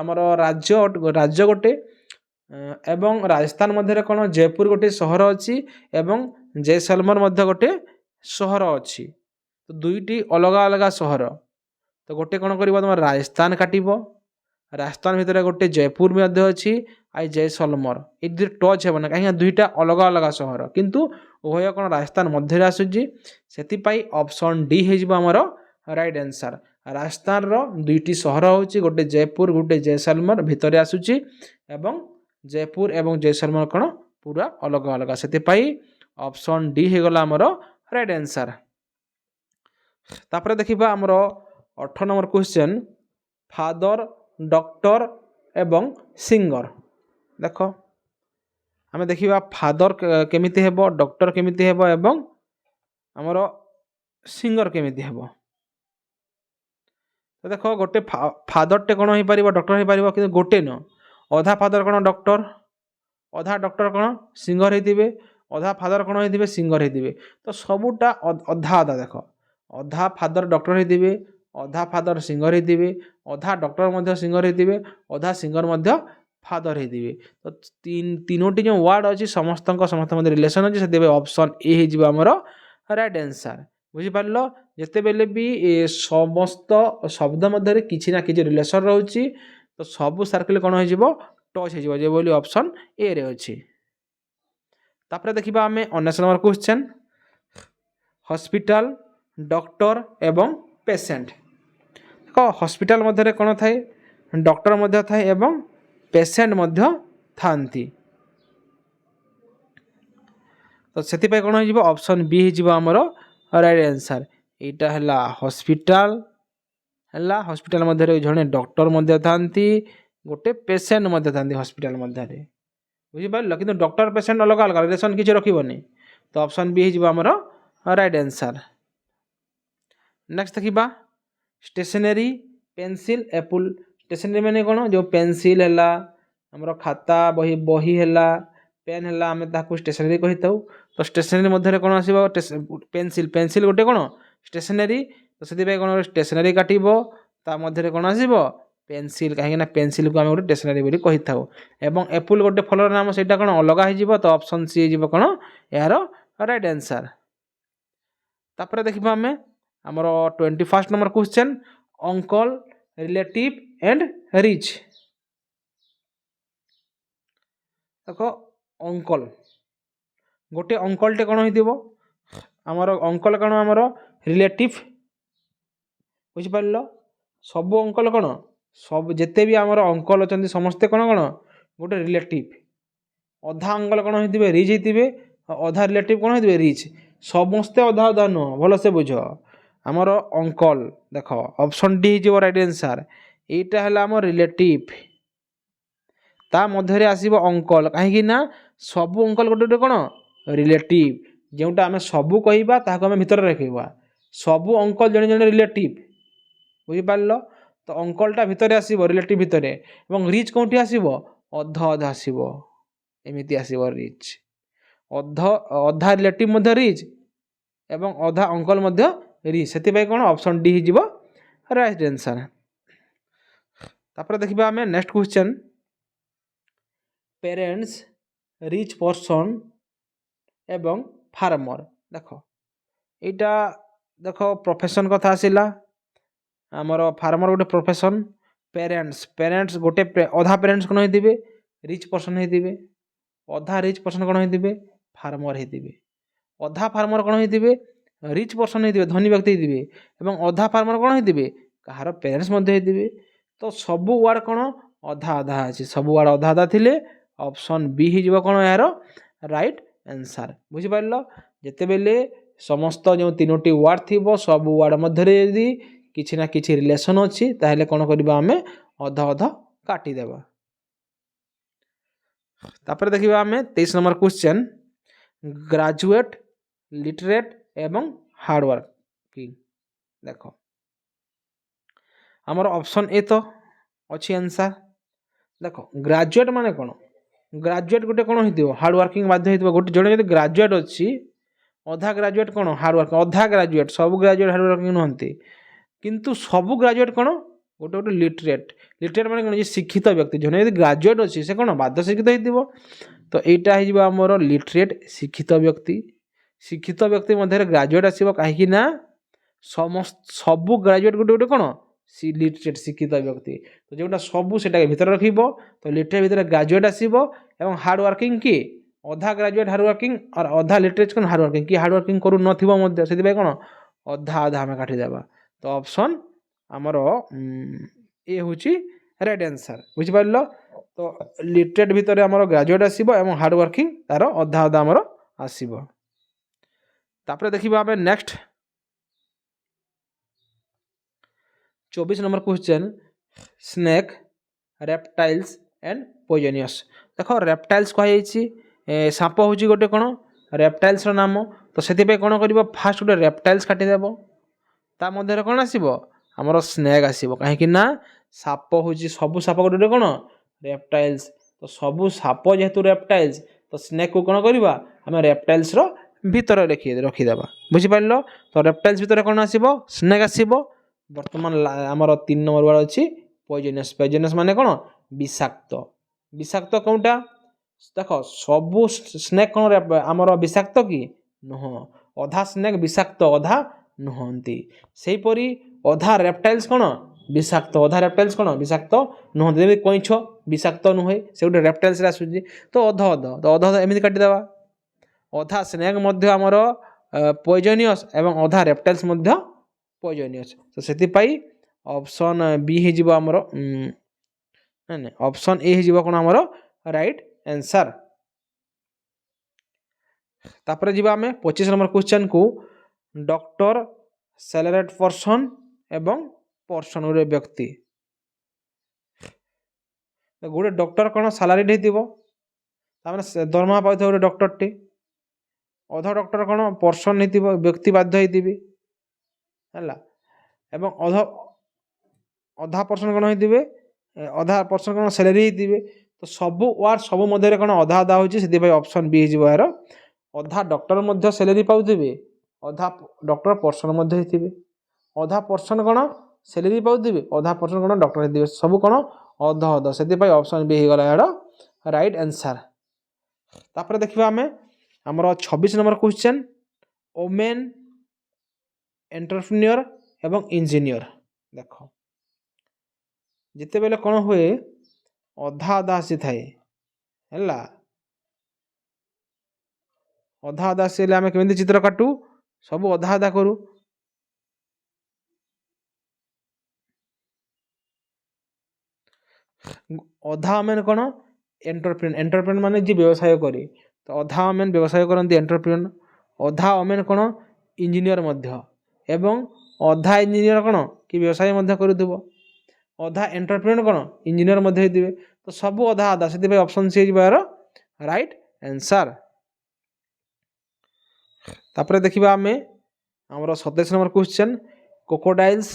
ଆମର ରାଜ୍ୟ ଗୋଟେ ଏବଂ ରାଜସ୍ଥାନ ମଧ୍ୟରେ କ'ଣ ଜୟପୁର ଗୋଟେ ସହର ଅଛି ଏବଂ ଜୈସଲମର ମଧ୍ୟ ଗୋଟେ ସହର ଅଛି। ତ ଦୁଇଟି ଅଲଗା ଅଲଗା ସହର ତ ଗୋଟେ କ'ଣ କରିବ ତୁମର ରାଜସ୍ଥାନ କାଟିବ ରାଜସ୍ଥାନ ଭିତରେ ଗୋଟେ ଜୟପୁର ମଧ୍ୟ ଅଛି ଆଉ ଜୈସଲମର ଏଇ ଦୁଇଟି ଟଚ୍ ହେବ ନା କାହିଁକିନା ଦୁଇଟା ଅଲଗା ଅଲଗା ସହର କିନ୍ତୁ ଉଭୟ କ'ଣ ରାଜସ୍ଥାନ ମଧ୍ୟରେ ଆସୁଛି ସେଥିପାଇଁ ଅପସନ୍ ଡି ହେଇଯିବ ଆମର ରାଇଟ୍ ଆନ୍ସର୍। ରାଜସ୍ଥାନର ଦୁଇଟି ସହର ହେଉଛି ଗୋଟେ ଜୟପୁର ଗୋଟେ ଜୈସଲମର ଭିତରେ ଆସୁଛି ଏବଂ ଜୟପୁର ଏବଂ ଜୈସଲମର କ'ଣ ପୁରା ଅଲଗା ଅଲଗା ସେଥିପାଇଁ ଅପସନ୍ ଡି ହେଇଗଲା ଆମର ରାଇଟ୍ ଆନ୍ସର୍। ତାପରେ ଦେଖିବା ଆମର 18 ନମ୍ବର କ୍ୱେଶ୍ଚନ୍ ଫାଦର ଡକ୍ଟର ଏବଂ ସିଙ୍ଗର। ଦେଖ ଆମେ ଦେଖିବା ଫାଦର କେମିତି ହେବ ଡକ୍ଟର କେମିତି ହେବ ଏବଂ ଆମର ସିଙ୍ଗର କେମିତି ହେବ। ତ ଦେଖ ଗୋଟେ ଫାଦରଟେ କ'ଣ ହେଇପାରିବ ଡକ୍ଟର ହେଇପାରିବ କିନ୍ତୁ ଗୋଟେ ନୁହଁ ଅଧା ଫାଦର କ'ଣ ଡକ୍ଟର ଅଧା ଡକ୍ଟର କ'ଣ ସିଙ୍ଗର ହେଇଥିବେ ଅଧା ଫାଦର କ'ଣ ହେଇଥିବେ ସିଙ୍ଗର ହେଇଥିବେ। ତ ସବୁଟା ଅଧା ଅଧା ଦେଖ ଅଧା ଫାଦର ଡକ୍ଟର ହେଇଥିବେ ଅଧା ଫାଦର ସିଙ୍ଗର ହେଇଥିବେ ଅଧା ଡକ୍ଟର ମଧ୍ୟ ସିଙ୍ଗର ହେଇଥିବେ ଅଧା ସିଙ୍ଗର ମଧ୍ୟ ଫାଦର ହେଇଥିବେ। ତ ତିନୋଟି ଯେଉଁ ୱାର୍ଡ଼ ଅଛି ସମସ୍ତଙ୍କ ମଧ୍ୟରେ ରିଲେସନ୍ ଅଛି ସେଥିପାଇଁ ଅପସନ୍ ଏ ହେଇଯିବ ଆମର ରାଇଟ୍ ଆନ୍ସର୍। ବୁଝିପାରିଲ ଯେତେବେଳେ ବି ସମସ୍ତ ଶବ୍ଦ ମଧ୍ୟରେ କିଛି ନା କିଛି ରିଲେସନ୍ ରହୁଛି ତ ସବୁ ସାର୍କେଲ୍ କ'ଣ ହେଇଯିବ ଟଚ୍ ହେଇଯିବ ଯେଭଳି ଅପସନ୍ ଏରେ ଅଛି। ତାପରେ ଦେଖିବା ଆମେ 19 ନମ୍ବର କ୍ୱେଶ୍ଚନ୍ ହସ୍ପିଟାଲ ଡକ୍ଟର ଏବଂ ପେସେଣ୍ଟ। ଦେଖ ହସ୍ପିଟାଲ ମଧ୍ୟରେ କ'ଣ ଥାଏ ଡକ୍ଟର ମଧ୍ୟ ଥାଏ ଏବଂ ପେସେଣ୍ଟ ମଧ୍ୟ ଥାନ୍ତି। ତ ସେଥିପାଇଁ କ'ଣ ହେଇଯିବ ଅପସନ୍ ବି ହେଇଯିବ ଆମର ରାଇଟ୍ ଆନ୍ସର୍। ଏଇଟା ହେଲା ହସ୍ପିଟାଲ ହେଲା ହସ୍ପିଟାଲ ମଧ୍ୟରେ ଜଣେ ଡକ୍ଟର ମଧ୍ୟ ଥାନ୍ତି ଗୋଟେ ପେସେଣ୍ଟ ମଧ୍ୟ ଥାନ୍ତି ହସ୍ପିଟାଲ ମଧ୍ୟରେ ବୁଝିପାରିଲ କିନ୍ତୁ ଡକ୍ଟର ପେସେଣ୍ଟ ଅଲଗା ଅଲଗା ରିଲେସନ୍ କିଛି ରଖିବନି। ତ ଅପସନ୍ ବି ହେଇଯିବ ଆମର ରାଇଟ୍ ଆନ୍ସର୍। ନେକ୍ସଟ ଦେଖିବା ଷ୍ଟେସନାରୀ ପେନସିଲ୍ ଏପୁଲ୍। ଷ୍ଟେସନାରୀ ମାନେ କ'ଣ ଯେଉଁ ପେନସିଲ୍ ହେଲା ଆମର ଖାତା ବହି ହେଲା ପେନ୍ ହେଲା ଆମେ ତାକୁ ଷ୍ଟେସନାରୀ କହିଥାଉ। ତ ଷ୍ଟେସନାରୀ ମଧ୍ୟରେ କ'ଣ ଆସିବ ପେନସିଲ୍ ଗୋଟେ କ'ଣ ଷ୍ଟେସନାରୀ ତ ସେଥିପାଇଁ କ'ଣ ଷ୍ଟେସନାରୀ କାଟିବ ତା ମଧ୍ୟରେ କ'ଣ ଆସିବ ପେନସିଲ୍ କାହିଁକିନା ପେନସିଲ୍କୁ ଆମେ ଗୋଟେ ଷ୍ଟେସନାରୀ ବୋଲି କହିଥାଉ ଏବଂ ଏପୁଲ୍ ଗୋଟେ ଫଳର ନାମ ସେଇଟା କ'ଣ ଅଲଗା ହେଇଯିବ ତ ଅପସନ୍ ସି ହେଇଯିବ କ'ଣ ଏହାର ରାଇଟ୍ ଆନ୍ସର୍। ତାପରେ ଦେଖିବା ଆମେ ଆମର 21 number question uncle relative and rich. देख अंकल गोटे अंकलटे कौन हो आमर अंकल कौन आमर रिलेटिव बुझिपार सब अंकल कौन सब जिते भी आमर अंकल अच्छा समस्ते कौन कौन गोटे रिलेटिव अधा अंकल कौन हो रिच होते अधा रिलेटिव कौन हो रिच समस्ते अधा अधा नुह भल से बुझ आमर अंकल देख ऑप्शन डी हो राइट आंसर एटा है आम रिलेटिव ता मध्य आसब अंकल कहीं सब अंकल गोटे गोटे कौन रिलेटिव जोटा आम सबू कहवा ताकू आम भितर रखा सबू अंकल जड़े जड़े रिलेटिव बुझिपार तो अंकलटा भितर आसब रिलेटिव भितर एवं रिच कौटी आसब अधा अधा आसब एमती आसब रिच अधा अधा रिलेटिव मध्य रिच एवं अधा अंकल मध्य रिच से कौन ऑप्शन डी हो राइट आंसर तापर देखिबा आमे next question parents rich person एवं फार्मर देख एटा देख प्रोफेशन कथा आसिला आमर फार्मर गोटे प्रोफेशन पेरेंट्स पेरेंट्स गोटे अधा पेरेंट्स कौन होते रिच पर्सन होते अधा रिच पर्सन कौन होते फार्मर होते अधा फार्मर कौन होते रिच पर्सन होते धनी व्यक्ति होते एवं अधा फार्मर कौन होते कहार पेरेंट्स होते तो सबू वार्ड कौन अधा अधा अच्छे सब वार्ड अधा अधा थिले ऑप्शन बी हो कौन यार राइट आंसर बुझिपार जिते बेले समस्त जो तीनोटी वार्ड थी सब वार्ड मध्य यदि किसी ना किसी रिलेशन अच्छी ताहले कौन करबा आमे अधा अधा काटिदेबा तापर देखिबा आमे 23 नंबर क्वेश्चन ग्रेजुएट लिटरेट एवं हार्डवर्किंग देख आमर ऑप्शन ए तो अच्छी आंसर देख ग्रेजुएट माने कौन ग्रेजुएट गोटे कौन हो हार्डवर्किंग बाध्य हो गोटे जड़े जो ग्रेजुएट अच्छी अधा ग्रेजुएट कौन हार्डवर्किंग अधा ग्रेजुएट सब ग्रेजुएट हार्डवर्किंग नुहति किंतु सब ग्रेजुएट कौन गोटे गोटे लिटरेट लिटरेट माने कौन शिक्षित व्यक्ति जड़े यदि ग्रेजुएट अच्छी से कौन बाध्य शिक्षित हो तो यहाँ हो आमर लिटरेट शिक्षित व्यक्ति मध्य ग्रेजुएट आसो कहीं समस्त सबू ग्रेजुएट गोटे गोटे कौन लिटरेट शिक्षित व्यक्ति तो जोटा सबू से भीतर रख तो लिटरेट भीतर ग्रेजुएट आसो एवं हार्डवर्किंग किए अधा ग्रेजुएट हार्डवर्किंग और अधा लिटरेट कौन हार्डवर्किंग कि हार्डवर्किंग करू नथिबो से कौन अधा अधा आम काटिदेबा तो ऑप्शन आमर ए हूँ राइट आंसर बुझिपार तो लिटरेट भीतर आमर ग्रेजुएट आसो एवं हार्डवर्किंग तार अधा अधा आमर आसो तापर देखिबा आमे next 24 number question snake reptiles and poisonous देख रेप्टाइल्स कहुई साप हूँ गोटे कौन रेप्टाइल्स नाम तो से कौन कर फास्ट गोटे रेप्टाइल्स काटिदेब ता मध्य कौन आसब आमर स्नेक आसब कहीं साप हूँ सबू साप गोटे कौन रेप्टाइल्स तो सबू साप जेहेतु रेप्टाइल्स तो स्नेक को कौन करवा आम रेप्टाइल्स भीतर रखीदेबा बुझिपार तो रेप्टाइल्स भीतर कौन आसब स्नेक आसब बर्तमान आमर 3 नंबर वार्ड अच्छी पॉइजनस पॉइजनस माने कौन विषाक्त विषाक्त कौटा देख सबू स्नेक कौन आमर विषाक्त कि नुह अधा स्नेक विषाक्त अधा नुहति सेहीपरि अधा रेप्टाइल्स कौन विषाक्त अधा रेप्टाइल्स कौन विषाक्त नुहति जमी कईछ विषाक्त नुहे से गोटे रेप्टाइल्स आसूँ तो अध अध तो अध अध एमती काटिदेबा अधा स्नेक मध्य आमर पॉइजनियस एवं अधा रेप्टाइल्स मध्य पॉइजनियस तो से ऑप्शन बी हो आमर ऑप्शन ए हो कौन आमर राइट आंसर तापर जीवा आमे 25 नंबर क्वेश्चन को डॉक्टर सैलरीड पर्सन एवं पर्सन गोटे व्यक्ति गोटे डॉक्टर कौन सैलरीड होते दरमहा पाई गोटे डॉक्टर टी अधा डॉक्टर कौन पर्सन हो व्यक्ति बाध्य होती एवं अधा अधा पर्सन कौन होते अधा पर्सन कौन सैलरी होते तो सबू वार्ड सब मध्य कौन अधा अधा होती ऑप्शन बी हो यार अधा डॉक्टर मध्य सैलरी पाउथिबे अधा डॉक्टर पर्सन मध्य होते अधा पर्सन कौन सैलरी पाउथिबे अधा पर्सन कौन डॉक्टर होते सब कौन अधा अधा से ऑप्शन बी हो गला यार राइट आंसर तापर देखिबा आमे हमर 26 नंबर क्वेश्चन ओमेन एंटरप्रेन्योर एवं इंजीनियर देख जिते बेले कौन हुए अधा अधा आसी थाए है ଅଧା ଅଧା ଆସିଲେ ଆମେ କେମିତି ଚିତ୍ର କାଟୁ? ସବୁ ଅଧା ଅଧା କରୁ। ଅଧା ମାନେ କ'ଣ? ଏଣ୍ଟରପ୍ରେନ୍ୟୁର। ଏଣ୍ଟରପ୍ରେନ୍ୟୁର ମାନେ ଯିଏ ବ୍ୟବସାୟ କରେ। ତ ଅଧା ଓମେନ୍ ବ୍ୟବସାୟ କରନ୍ତି, ଏଣ୍ଟରପ୍ରେନ୍ୟୁର। ଅଧା ଓମେନ୍ କ'ଣ? ଇଞ୍ଜିନିୟର ମଧ୍ୟ। ଏବଂ ଅଧା ଇଞ୍ଜିନିୟର କ'ଣ? କି ବ୍ୟବସାୟ ମଧ୍ୟ କରୁଥିବ। ଅଧା ଏଣ୍ଟରପ୍ରେନ୍ୟୁର କ'ଣ? ଇଞ୍ଜିନିୟର ମଧ୍ୟ ହେଇଥିବେ। ତ ସବୁ ଅଧା ଅଧା, ସେଥିପାଇଁ ଅପସନ୍ ସି ହେଇଯିବ ଏହାର ରାଇଟ୍ ଆନ୍ସର୍। ତାପରେ ଦେଖିବା ଆମେ ଆମର 27 ନମ୍ବର କ୍ୱେଶ୍ଚନ୍, କ୍ରୋକୋଡାଇଲ୍ସ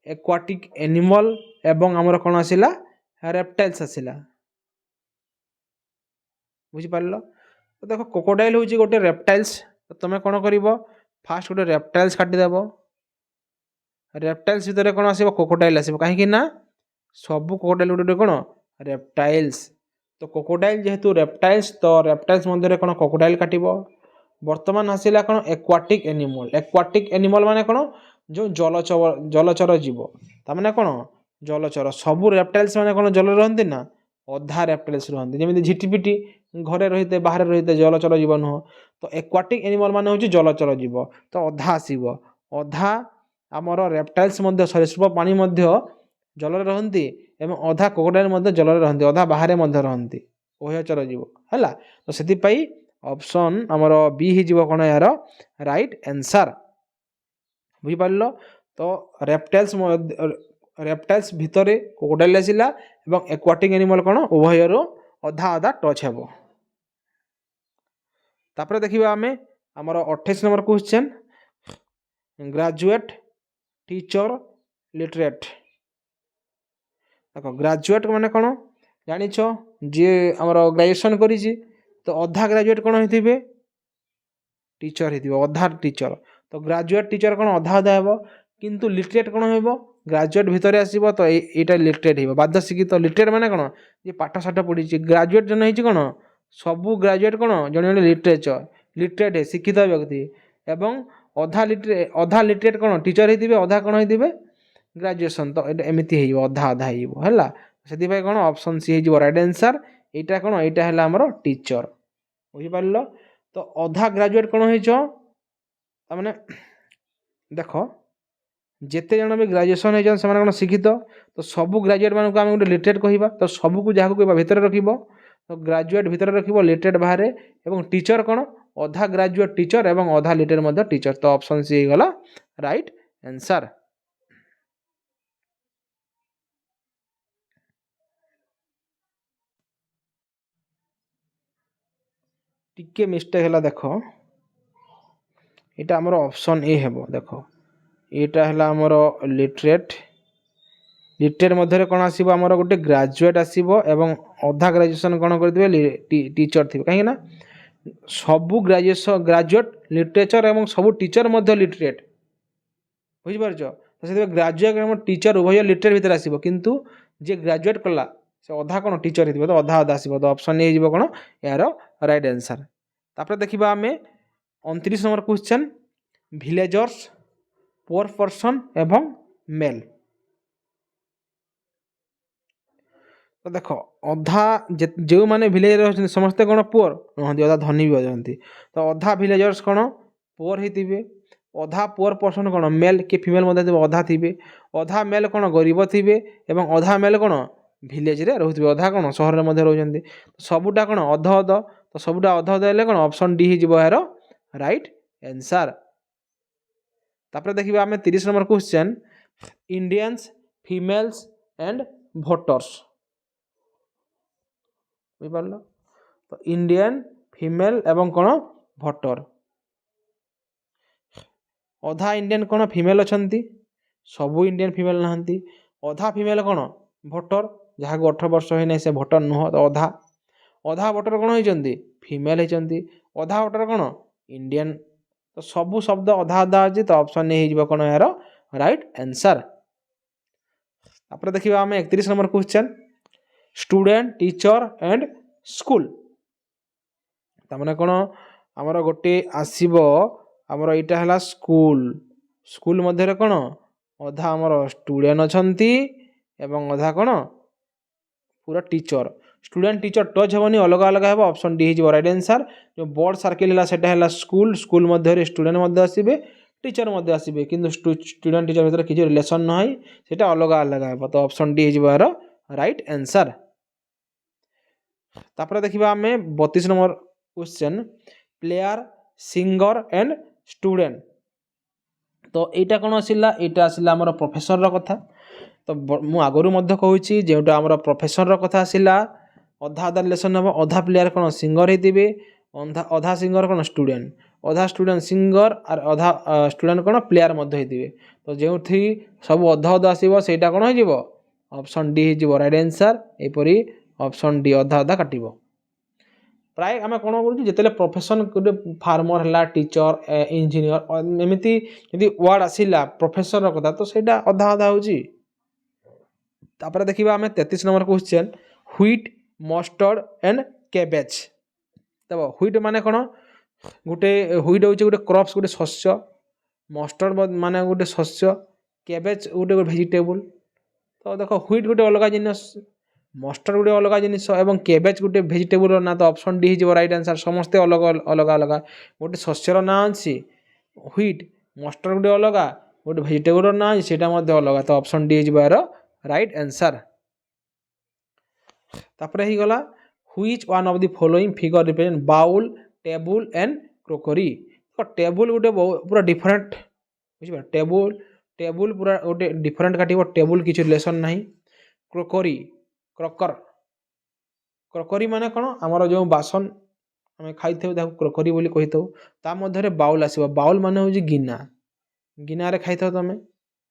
ଏକ୍ୱାଟିକ୍ ଏନିମଲ୍ ଏବଂ ଆମର କ'ଣ ଆସିଲା? ରେପ୍ଟାଇଲ୍ସ ଆସିଲା। ବୁଝିପାରିଲ? ତ ଦେଖ କ୍ରୋକୋଡାଇଲ୍ ହେଉଛି ଗୋଟେ ରେପ୍ଟାଇଲ୍ସ। ତ ତୁମେ କ'ଣ କରିବ? ଫାଷ୍ଟ ଗୋଟେ ରେପ୍ଟାଇଲ୍ସ କାଟିଦେବ। ରେପ୍ଟାଇଲ୍ସ ଭିତରେ କ'ଣ ଆସିବ? କ୍ରୋକୋଡାଇଲ୍ ଆସିବ। କାହିଁକି ନା ସବୁ କ୍ରୋକୋଡାଇଲ୍ ଗୋଟେ କ'ଣ? ରେପ୍ଟାଇଲ୍ସ। ତ କ୍ରୋକୋଡାଇଲ୍ ଯେହେତୁ ରେପ୍ଟାଇଲ୍ସ, ତ ରେପ୍ଟାଇଲ୍ସ ମଧ୍ୟରେ କ'ଣ? କ୍ରୋକୋଡାଇଲ୍ କାଟିବ। ବର୍ତ୍ତମାନ ଆସିଲା କ'ଣ? ଏକ୍ୱାଟିକ୍ ଏନିମଲ୍। ଏକ୍ୱାଟିକ୍ ଏନିମଲ୍ ମାନେ କ'ଣ? ଯେଉଁ ଜଳଚର ଜୀବ। ତାମାନେ କ'ଣ? ଜଳଚର। ସବୁ ରେପ୍ଟାଇଲ୍ସ ମାନେ କ'ଣ ଜଳରେ ରହନ୍ତି ନା? ଅଧା ରେପ୍ଟାଇଲ୍ସ ରୁହନ୍ତି। ଯେମିତି ଝିଟିପିଟି ଘରେ ରହିଥାଏ, ବାହାରେ ରହିଥାଏ, ଜଳଚର ଜୀବ ନୁହଁ। ତ ଏକ୍ୱାଟିକ୍ ଏନିମଲ୍ ମାନେ ହେଉଛି ଜଳଚର ଜୀବ। ତ ଅଧା ଆସିବ। ଅଧା ଆମର ରେପ୍ଟାଇଲ୍ସ ମଧ୍ୟ, ସରୀସୃପ ପ୍ରାଣୀ ମଧ୍ୟ ଜଳରେ ରହନ୍ତି ଏବଂ ଅଧା କ୍ରୋକୋଡାଇଲ୍ ମଧ୍ୟ ଜଳରେ ରହନ୍ତି, ଅଧା ବାହାରେ ମଧ୍ୟ ରହନ୍ତି, ଉଭୟଚର ଜୀବ। ହେଲା, ତ ସେଥିପାଇଁ ଅପସନ୍ ଆମର ବି ହେଇଯିବ କ'ଣ ଏହାର ରାଇଟ୍ ଆନ୍ସର୍। ବୁଝିପାରିଲ? ତ ରେପ୍ଟାଇଲ୍ସ ଭିତରେ କ୍ରୋକୋଡାଇଲ୍ ଆସିଲା ଏବଂ ଏକ୍ୱାଟିକ୍ ଏନିମଲ୍ କ'ଣ? ଉଭୟରୁ ଅଧା ଅଧା ଟଚ୍ ହେବ। ତାପରେ ଦେଖିବା ଆମେ ଆମର 28 number question, graduate, teacher, literate. ଦେଖ ଗ୍ରାଜୁଏଟ୍ ମାନେ କ'ଣ ଜାଣିଛ? ଯିଏ ଆମର ଗ୍ରାଜୁଏସନ୍ କରିଛି। ତ ଅଧା ଗ୍ରାଜୁଏଟ୍ କ'ଣ ହେଇଥିବେ? ଟିଚର ହେଇଥିବ, ଅଧା ଟିଚର। ତ ଗ୍ରାଜୁଏଟ୍ ଟିଚର କ'ଣ? ଅଧା ଅଧା ହେବ। କିନ୍ତୁ ଲିଟରେଟ୍ କ'ଣ ହେବ? ଗ୍ରାଜୁଏଟ୍ ଭିତରେ ଆସିବ। ତ ଏଇଟା ଲିଟରେଟ୍ ହେବ, ବାଧ୍ୟ ଶିକ୍ଷିତ। ଲିଟରେଟ୍ ମାନେ କ'ଣ? ଯିଏ ପାଠଶାଠ ପଢ଼ିଛି। ଗ୍ରାଜୁଏଟ୍ ଜଣେ ହେଇଛି କ'ଣ? ସବୁ ଗ୍ରାଜୁଏଟ୍ କ'ଣ? ଜଣେ ଜଣେ ଲିଟରେଟ୍ ଶିକ୍ଷିତ ବ୍ୟକ୍ତି। ଏବଂ ଅଧା ଲିଟରେଟ୍ କ'ଣ? ଟିଚର ହେଇଥିବେ, ଅଧା କ'ଣ ହେଇଥିବେ? ଗ୍ରାଜୁଏସନ୍। ତ ଏଇଟା ଏମିତି ହେଇଯିବ, ଅଧା ଅଧା ହେଇଯିବ। ହେଲା, ସେଥିପାଇଁ କ'ଣ ଅପସନ୍ ସି ହେଇଯିବ ରାଇଟ୍ ଆନ୍ସର୍। ଏଇଟା କ'ଣ? ଏଇଟା ହେଲା ଆମର ଟିଚର। ବୁଝିପାରିଲ? ତ ଅଧା ଗ୍ରାଜୁଏଟ୍ କ'ଣ ହେଇଛ? ତାମାନେ ଦେଖ ଯେତେ ଜଣ ବି ଗ୍ରାଜୁଏସନ୍ ହେଇଛନ୍ତି ସେମାନେ କ'ଣ? ଶିକ୍ଷିତ। ତ ସବୁ ଗ୍ରାଜୁଏଟ୍ ମାନଙ୍କୁ ଆମେ ଗୋଟେ ଲିଟରେଟ୍ କହିବା। ତ ସବୁକୁ ଯାହାକୁ କହିବା ଭିତରେ ରଖିବ। ତ ଗ୍ରାଜୁଏଟ୍ ଭିତରେ ରଖିବ, ଲିଟରେଟ୍ ବାହାରେ। ଏବଂ ଟିଚର କ'ଣ? ଅଧା ଗ୍ରାଜୁଏଟ୍ ଟିଚର ଏବଂ ଅଧା ଲିଟରେଟ୍ ମଧ୍ୟ ଟିଚର। ତ ଅପସନ୍ ସି ହେଇଗଲା ରାଇଟ୍ ଆନ୍ସର୍। ଟିକେ ମିଷ୍ଟେକ୍ ହେଲା, ଦେଖ ଏଇଟା ଆମର ଅପସନ୍ ଏ ହେବ। ଦେଖ ଏଇଟା ହେଲା ଆମର ଲିଟରେଟ୍। ଲିଟରେଟ୍ ମଧ୍ୟରେ କ'ଣ ଆସିବ? ଆମର ଗୋଟେ ଗ୍ରାଜୁଏଟ୍ ଆସିବ ଏବଂ ଅଧା ଗ୍ରାଜୁଏସନ୍ କ'ଣ କରିଥିବେ? ଟିଚର ଥିବେ। କାହିଁକିନା ସବୁ ଗ୍ରାଜୁଏଟ୍ ଲିଟରେଚର ଏବଂ ସବୁ ଟିଚର ମଧ୍ୟ ଲିଟରେଟ୍। ବୁଝିପାରୁଛ? ତ ସେଥିପାଇଁ ଗ୍ରାଜୁଏଟ୍ ଏବଂ ଟିଚର ଉଭୟ ଲିଟରେଟ୍ ଭିତରେ ଆସିବ। କିନ୍ତୁ ଯିଏ ଗ୍ରାଜୁଏଟ୍ କଲା ସେ ଅଧା କ'ଣ? ଟିଚର ହେଇଥିବ। ତ ଅଧା ଅଧା ଆସିବ। ତ ଅପସନ୍ ଏ ହେଇଯିବ କ'ଣ? ଏହାର ରାଇଟ୍ ଆନ୍ସର୍। ତାପରେ ଦେଖିବା ଆମେ 29 number question, villagers, poor person ଏବଂ ମେଲ୍। ତ ଦେଖ ଅଧା ଯେଉଁମାନେ ଭିଲେଜରେ ଅଛନ୍ତି ସମସ୍ତେ କ'ଣ? ପୁଅର୍ ନୁହନ୍ତି, ଅଧା ଧନୀ ବି ଅଛନ୍ତି। ତ ଅଧା ଭିଲେଜର୍ସ କ'ଣ? ପୁଅର୍ ହେଇଥିବେ। ଅଧା ପୁଅର୍ ପର୍ସନ୍ କ'ଣ? ମେଲ୍ କି ଫିମେଲ୍ ମଧ୍ୟ ଥିବେ, ଅଧା ଥିବେ। ଅଧା ମେଲ୍ କ'ଣ? ଗରିବ ଥିବେ ଏବଂ ଅଧା ମେଲ୍ କ'ଣ? ଭିଲେଜରେ ରହୁଥିବେ, ଅଧା କ'ଣ? ସହରରେ ମଧ୍ୟ ରହୁଛନ୍ତି। ସବୁଟା କ'ଣ? ଅଧ ଅଧ। ତ ସବୁଟା ଅଧ ଅଧ ହେଲେ କ'ଣ? ଅପସନ୍ ଡି ହେଇଯିବ ଏହାର ରାଇଟ୍ ଆନ୍ସର୍। ତାପରେ ଦେଖିବା ଆମେ 30 number question, Indians, females and voters. ବୁଝିପାରିଲ? ତ ଇଣ୍ଡିଆନ୍, ଫିମେଲ୍ ଏବଂ କ'ଣ? ଭୋଟର। ଅଧା ଇଣ୍ଡିଆନ୍ କ'ଣ? ଫିମେଲ୍ ଅଛନ୍ତି, ସବୁ ଇଣ୍ଡିଆନ୍ ଫିମେଲ୍ ନାହାନ୍ତି। ଅଧା ଫିମେଲ୍ କ'ଣ? ଭୋଟର, ଯାହାକୁ 18 ବର୍ଷ ହୋଇନାହିଁ ସେ ଭୋଟର ନୁହଁ। ତ ଅଧା ଭୋଟର କ'ଣ ହେଇଛନ୍ତି? ଫିମେଲ୍ ହେଇଛନ୍ତି। ଅଧା ଭୋଟର କ'ଣ? ଇଣ୍ଡିଆନ୍। ତ ସବୁ ଶବ୍ଦ ଅଧା ଅଧା ଅଛି। ତ ଅପସନ୍ ଏ ହେଇଯିବ କ'ଣ? ଏହାର ରାଇଟ୍ ଆନ୍ସର୍। ତାପରେ ଦେଖିବା ଆମେ 31 number question, student, teacher and school. ତାମାନେ କ'ଣ? ଆମର ଗୋଟେ ଆସିବ, ଆମର ଏଇଟା ହେଲା ସ୍କୁଲ। ସ୍କୁଲ ମଧ୍ୟରେ କ'ଣ? ଅଧା ଆମର ଷ୍ଟୁଡେଣ୍ଟ ଅଛନ୍ତି ଏବଂ ଅଧା କ'ଣ? ପୁରା ଟିଚର। स्टूडेंट टीचर टच हेनी अलग अलग हे ऑप्शन डी हो राइट आंसर जो बड़ सर्किल है सेटा है स्कूल स्कूल मध्य स्टूडेंट आसबे टीचर आसबे किंतु स्टूडेंट टीचर भीतर किसी रिलेशन ना सेटा अलग अलग हे तो ऑप्शन डी हो राइट आंसर तापर देखिबा आमे 32 number question player singer and student तो यहाँ कौन आसला यहाँ आसला आमर प्रोफेसर कथा तो मु आगु कहूँ जोटा आमर प्रोफेसर कथा आसला अधा अधा रिलेसन हम अधा प्लेयर कौन सिंगर होते अधा सिंगर कौन स्टूडेंट सिंगर और अधा स्टूडेंट कौन प्लेयर होते तो जो थी सब अधा अधा आसो से कौन हो ऑप्शन डी हो राइट आंसर यहपरी ऑप्शन डी अधा अधा काट प्राय आम कौन करूँ जिते प्रोफेशन गोटे फार्मर है टीचर इंजीनियर एमती यदि वर्ड आसला प्रोफेसर कथा तो सहीटा अधा अधा होपर देखा आम 33 number question wheat mustard and cabbage देव व्हीट माने कौन गोटे व्हीट हूँ गोटे क्रॉप्स गोटे शस्य मस्टर्ड माने गोटे शस्य कैबेज गोटे भेजिटेबल तो देख व्हीट गोटे अलग जिनिस मस्टर्ड गोटे अलग जिनिस और कैबेज गोटे भेजिटेबल ना तो ऑप्शन डी हो राइट आंसर समस्ते अलग अलग अलग गोटे शस्यर ना अच्छी व्हीट मस्टर्ड गोटे अलग गोटे भेजिटेबल ना अच्छी अलग तो ऑप्शन डी हो राइट आंसर तापर ही गला which one of the following figure represent bowl table and crockery तो टेबुल गोटे पूरा डिफरेंट बुझे टेबुल टेबुल पूरा गोटे डिफरेंट काटिब टेबुल किसी रिलेशन ना क्रोकरी क्रकर क्रकरी माने कौन आमर जो बासन आम खाई क्रकरी बोली कही था मध्य बाउल आसो बाउल माने हूँ गिना गिना खाई तुम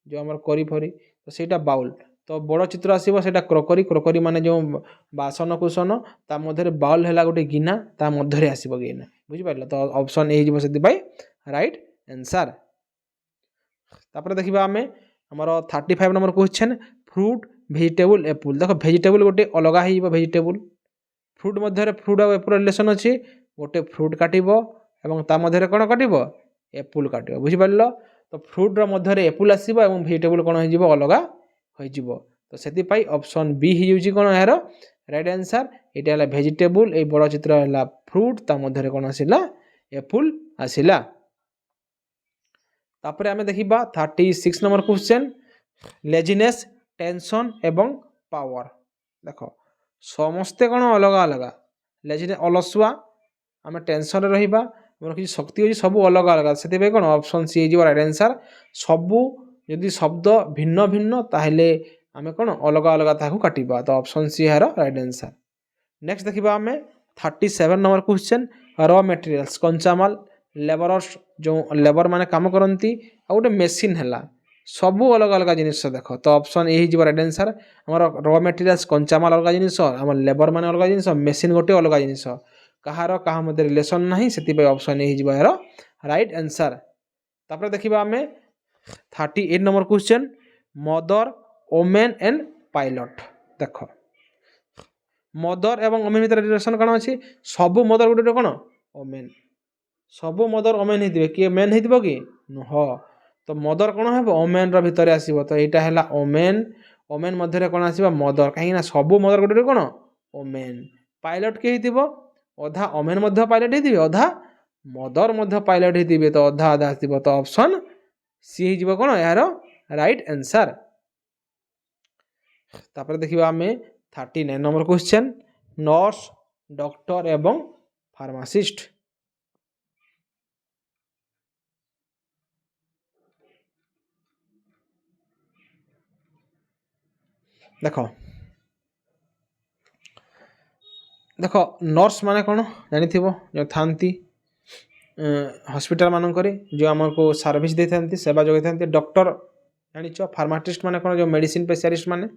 जो आम करी फरी तो सहीटा बाउल तो बड़ चित्र आसो से क्रकरी क्रकरी माने जो बासन कुसन ता मध्य बाउल है गोटे गिना ता मध्य आसो गिना बुझिपार तो ऑप्शन ए हो राइट आंसर तापर देखा आम आमर 35 number question fruit vegetable Apple देख भेजिटेबल गोटे अलग हो भेजिटेबल फ्रूट मध्य फ्रूट और एप्पल रिलेसन अच्छी गोटे फ्रूट काटब और ता मध्य कौन काटब एप्पल काट बुझिपार तो फ्रूट्र मध्य एप्पल आसो और भेजिटेबल कौन हो अलग हो तो से ऑप्शन बी हो कौन यार राइट आंसर यहाँ है भेजिटेबल ये बड़ चित्र है फ्रूट ता मध्य कौन आसला एप्पल आसला तापर आम देखा 36 नंबर क्वेश्चन लेजिनेस टेंशन एवं पावर देख समस्ते कौन अलग अलग लेजिने अलसुआ आम टेंशन रहा किसी शक्ति अच्छी सब अलग अलग से कौन ऑप्शन सी हो राइट आंसर सबू यदि शब्द भिन्न भिन्न ताहले आम कौन अलग अलग ताकू काटिबा तो ऑप्शन सी है राइट आंसर नेक्स्ट देखा आम 37 नंबर क्वेश्चन रॉ मटेरियल्स कंचामाल लेबरर्स जो लेबर माने काम करती आ गोटे मेसीन है सबू अलग अलग जिनिस देख तो ऑप्शन ए हो राइट आंसर आम रॉ मटेरियल्स कंचामाल अलग जिनिस आम लेबर माने अलग जिनिस मेसीन गोटे अलग जिनिस कहार कहा मध्य रिलेसन ना से ऑप्शन ए हो राइट आंसर तापर देखा आम 38 number question mother women and pilot देख मदर एवं ओमेन भीतर रिलेसन कौन अच्छी सबू मदर गोटे कौन ओमेन सबू मदर ओमेन होते किए मेन हो कि नुह तो मदर कौन है ओमेन भितर आसो तो यहाँ है ओमेन ओमेन मध्य कौन आस मदर कहीं सबू मदर गोटे कौन ओमेन पायलट किए अधा ओमेन पायलट होते अधा मदर पायलट होते तो अधा अधा आसो तो ऑप्शन सी हो कौन यार राइट आंसर तापर देखा आम 39 नंबर क्वेश्चन नर्स डॉक्टर एवं फार्मासिस्ट देख देख नर्स माने कौन जानी जो थांती हॉस्पिटल मानक जो आमको सर्विस दे था सेवा जोगे था डॉक्टर जानिच फार्मासिस्ट माने कौन जो मेडिसिन स्पेशलिस्ट माने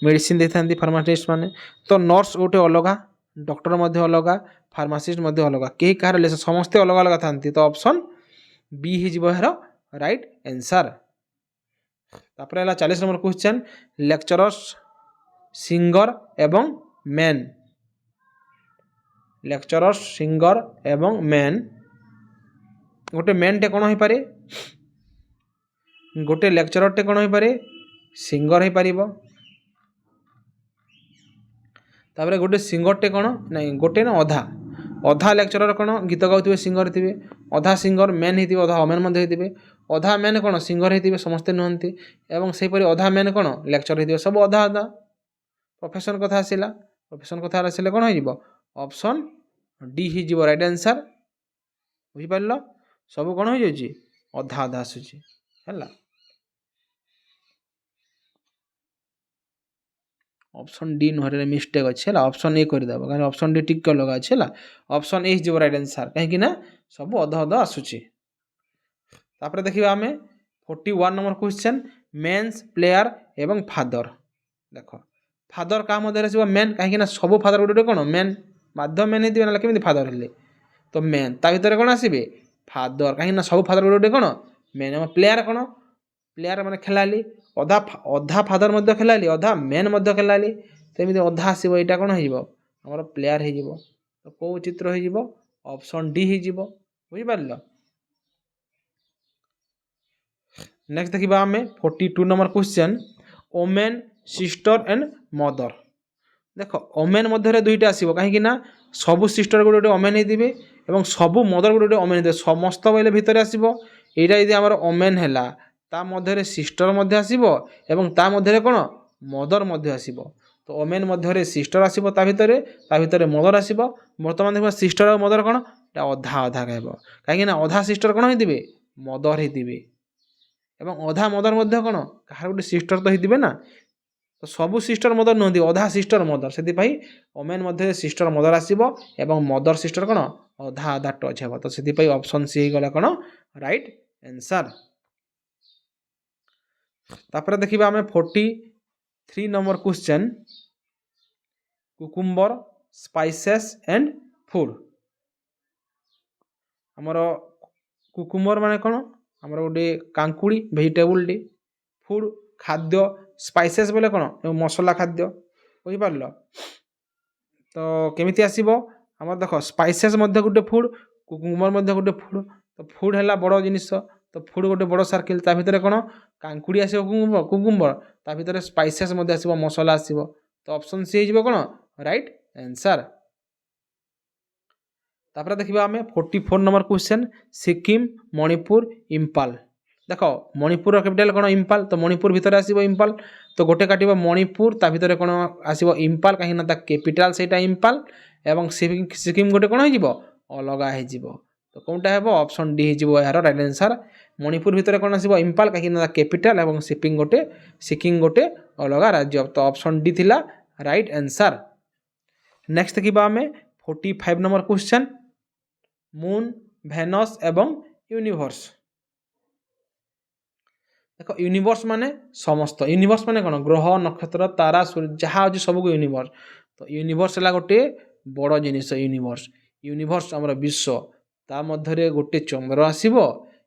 मेडिसिन दे था फार्मासिस्ट माने तो नर्स गोटे अलग डॉक्टर मध्य अलग फार्मासिस्ट मध्य अलग कहीं कहार समस्ते अलग अलग था तो ऑप्शन बी हो राइट आंसर तापर है 40 नंबर क्वेश्चन लेक्चरर्स सिंगर एवं मैन लेक्चरर्स सिंगर एवं मैन गोटे मैन टे कौन हो पारे गोटे लेक्चरर टे कौन हो पारे सिंगर हो पारिबो तापर गोटे सिंगरटे कौन ना गोटे ना अधा अधा लेक्चरर कौन गीत गाउथिबे सिंगर थे अधा सिंगर मेन होती अधा अमेन होते अधा मेन कौन सिंगर होते समस्ते नुहति एवं सेपरी अधा मेन कौन लेक्चर होते सब अधा अधा प्रोफेशन कथा आसला प्रोफेशन कथा आसले कौन हो ऑप्शन डी हो राइट आंसर बुझिपार सब कौन हो जाए अधा अधा आसूची है ऑप्शन डी नुहरे मिस्टेक अच्छे ऑप्शन ए करदेव कहीं ऑप्शन डी टिक अलग अच्छे ऑप्शन ए हो राइट आंसर कहीं सब अधा अधा आसूची तापर देखिए आम 41 नंबर क्वेश्चन मेन्स प्लेयर एवं फादर देख फादर क्या मध्य मेन कहीं सब फादर गोटे कौन मेन बाध्य मेन होते ना केमी फादर हेले तो मेन ता भर कौन आसबे फादर कहीं सब फादर गोटे कौन मेन प्लेयर कौन प्लेयर मैंने खेलाली अधा अधा फादर मध्य खेलाली अधा मेन मध्य खेलाली तो अधा आसो यहाँ कौन होमर प्लेयर हो तो कौ चित्र हो ऑप्शन डी हो बुझिपार नेक्स्ट देखा आम 42 number question women sister and mother देख ओमेन मध्य दुईटा आसो कहीं सबू सिस्टर गोटे गोटे ओमेन होते और सबू मदर गोटे गोटे ओमेन होते समस्त बोले भितर आसो यहाँ यदि आम ओमेन है ता मध्य सिस्टर मध्य आसो एवं ता मध्य कौन मदर मध्य आसो तो ओमेन मध्य सिस्टर आसो ता भितर मदर आसो बर्तमान देखा सिस्टर और मदर कौन अधा अधा कह कहीं अधा सिस्टर कौन होते मदर होते एवं अधा मदर मध्य कौन कह गोटे सिस्टर तो होते ना तो सबू सिस्टर मदर नुहति अधा सिस्टर मदर से ओमेन मध्य सिस्टर मदर आसो एवं मदर सिस्टर कौन अधा अधा टच हे तो से ऑप्शन सी हो गला कौन राइट आंसर तापर देखिए आम 43 number question cucumber spices and food आमर कुकुम्बर माने कौन आमर गोटे कांकुड़ी भेजिटेबल टी फूड खाद्य स्पाइसेस बोले कौन मसला खाद्य बुझिपार तो केमिति आसीबो आमर देख स्पाइसेस मध्य गोटे फूड कुकुम्बर मध्य गोटे फूड तो फूड है बड़ जिनिस तो फूड गोटे बड़ सर्किल ता भितर कौन कांकुड़ी आसो कुकुम्बर ता भितर स्पाइसेस मध्य आसो मसला आसो तो ऑप्शन सी हो कौन राइट आंसर तापर देखा आम 44 नंबर क्वेश्चन सिक्किम मणिपुर इम्फाल देख मणिपुर कैपिटल कौन इम्फाल तो मणिपुर भितर आसो इम्फाल तो गोटे काटिब मणिपुर ता भितर कौन आसो इम्फाल कहीं कैपिटाल से इम्फाल एवं सिक्किम गोटे कौन हो अलग हो तो कौनटा हे ऑप्शन डी हो यार राइट आंसर मणिपुर भितर कौन आसो इम्फाल कहीं कैपिटाल एवं सिक्किम गोटे अलग राज्य तो ऑप्शन डी थिला राइट आंसर नेक्स्ट देखा आम 45 नंबर क्वेश्चन मून भेनस एवं यूनिवर्स देख यूनिवर्स माने समस्त यूनिवर्स माने कौन ग्रह नक्षत्र तारा सूर्य जहाँ अच्छे सबको यूनिवर्स तो यूनिवर्स है गोटे बड़ जिनिस यूनिवर्स आमर विश्व ता मध्य गोटे चंद्र आसो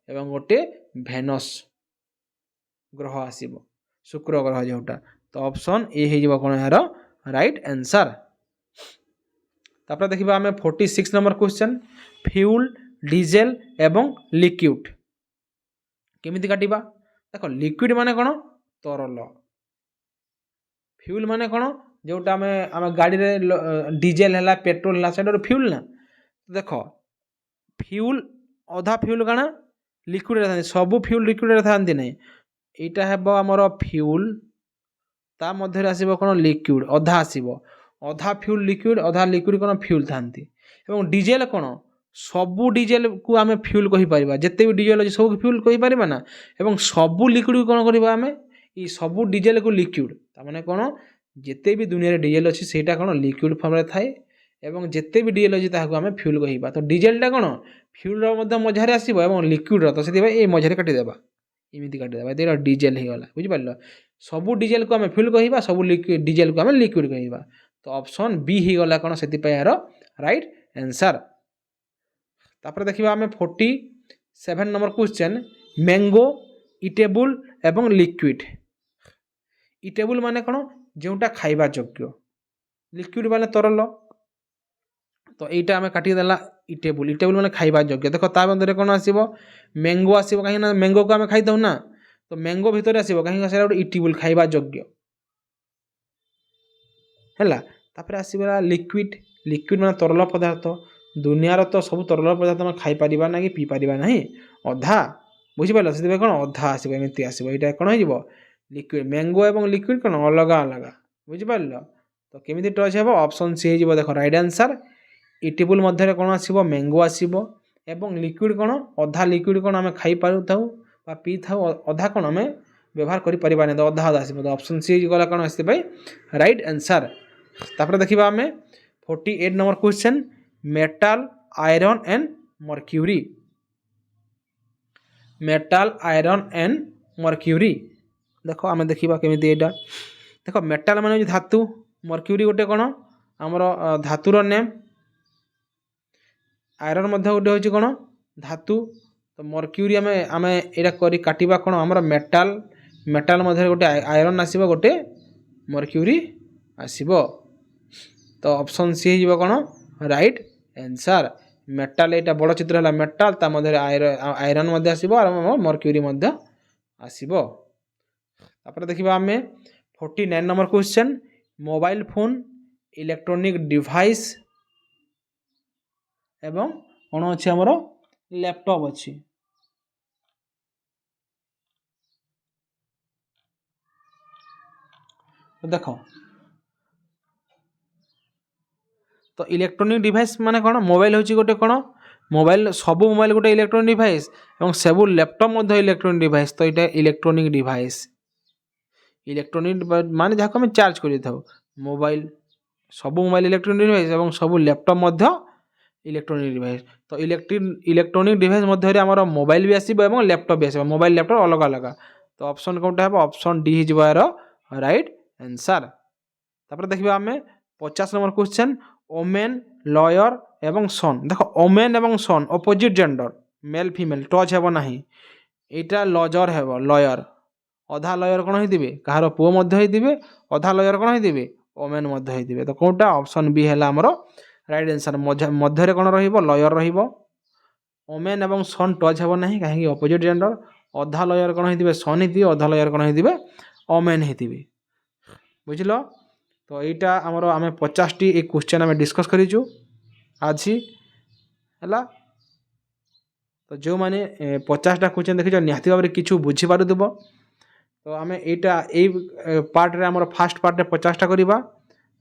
एवं गोटे भेनस ग्रह आसो शुक्र ग्रह जोटा तो ऑप्शन ए हो कौन यार राइट आंसर तापर देखा आम 46 नंबर क्वेश्चन फ्यूल डीजेल एवं लिक्विड केमिति काटिबा देख लिक्विड माने कौन तरल फ्यूल माने कौन जोटा आम गाड़ी रे डीजेल है पेट्रोल है से फ्यूल ना देख फ्यूल अधा फ्यूल काना लिक्विड था सबू फ्यूल लिक्विड था ना यहाँ हे आमर फ्यूल ता मध्य आसो कौन लिक्विड अधा आसो अधा फ्यूल लिक्विड अधा लिक्विड कौन फ्यूल था डीजेल कौन सबू डीजेल को आम फ्यूल कहीपर जिते भी डीजेल अच्छे सब फ्यूल कहीपर ना और सबू लिक्विड कौन करवा आम ये सबू डीजेल को लिक्विड ताने कौन जिते भी दुनिया डीजेल अच्छी से कौन लिक्विड फॉर्म रे थाए एवं जिते भी डीजेल अच्छी आम फ्यूल कहवा तो डीजेलटा कौन फ्यूल मझारे आसो लिक्विड तो से मझारे काटिदेबा इमिति काटिदेबा ये डीजेल हो गला बुझिपार सबू डीजेल को आम फ्यूल कहवा सबू डीजेल को आम लिक्विड कहवा तो ऑप्शन बी हो गला कौन से यार राइट आंसर तापर देखा आम 47 नंबर क्वेश्चन मैंगो इटेबल एवं लिक्विड इटेबल माने कौन जोटा खाइबा योग्य लिक्विड माने तरल तो यहाँ आम काटिदेला इटेबल इटेबल माने खाइबा योग्य देख ता मध्य कौन आसो मैंगो आसो कहीं मैंगो को आम खाई दौ ना तो मैंगो भितर आसो कहीं गोटे इटेबल खाइबा योग्य है तापर आसगला लिक्विड लिक्विड माने तरल पदार्थ दुनियार तो सब तरल पदार्थ आम खाई पारिबा ना कि पी पारिबा नहीं अधा बुझिपार से कौन अधा आसो एमती आसो यहाँ कौन हो लिक्विड मैंगो एवं लिक्विड कौन अलग अलग बुझिपार तो केमी टच हे ऑप्शन सी हो देख राइट आंसर इटेबल मध्य कौन आसो मैंगो आसो एवं लिक्विड कौन अधा लिक्विड कौन आम खाई पार था पी था अधा कौन आम व्यवहार करें तो अधा अधा आसो तो ऑप्शन सी गला कौन आस राइट आंसर तापर देखा आम 48 number question metal iron and mercury metal iron and mercury देख आम देखा केमी यहाँ देख मेटाल मान धातु मर्क्यूरी गोटे कौन आमर धातुर नेम आयरन गोटे हूँ कौन धातु तो मर्क्यूरी आम आम यहाँ कर काटिबा कौन आमर मेटाल मेटाल मध्य गोटे आयरन आसो गोटे मर्क्यूरी आसो तो ऑप्शन सी हो कौन राइट आंसर मेटाल यहाँ बड़ चित्र है मेटाल ता मध्य आयरन आसो और मर्क्यूरी आसो तापर देखा आम 49 number question mobile phone electronic device एवं कौन अच्छे आमर लैपटॉप अच्छी देख तो इलेक्ट्रॉनिक डिवाइस माने कौन मोबाइल हूँ गोटे कौन मोबाइल सब मोबाइल गोटे इलेक्ट्रॉनिक डिवाइस और सब लैपटॉप इलेक्ट्रॉनिक डिवाइस तो ये इलेक्ट्रॉनिक डिवाइस इलेक्ट्रॉनिक माने जहाँ आम चार्ज कर मोबाइल सब मोबाइल इलेक्ट्रॉनिक डिवाइस और सब लैपटॉप इलेक्ट्रॉनिक डिवाइस तो इलेक्ट्रॉनिक डिवाइस मध्य आमर मोबाइल भी आसो लैपटॉप भी आसो मोबाइल लैपटॉप अलग अलग तो ऑप्शन कौनटा है ऑप्शन डी हो यार राइट आंसर तापर देखा आम 50 नंबर क्वेश्चन ओमेन लयर एवं सन देख ओमेन एवं सन opposite gender male female touch हेब ना यहाँ लजर हेब लयर अधा लयर कौन होते कहार पुओ होते अधा लयर कौन होते ओमेन होते तो कौटा ऑप्शन बी है आमर राइट आंसर मध्य कौन रयर रोमेन एवं सन टच हेब ना कहीं अपोजिट जेंडर अधा लयर कौन होते सन होते अधा लयर कौन होते ओमेन होते बुझल तो यहाँ आमर आम 50टी एक क्वेश्चन आम डिस्कस करूँ आज है तो जो मैंने 50टा क्वेश्चन देखी निहाती भाव में किछु बुझीपारुव तो आम यही पार्ट रे आमर फास्ट पार्ट रे 50टा करवा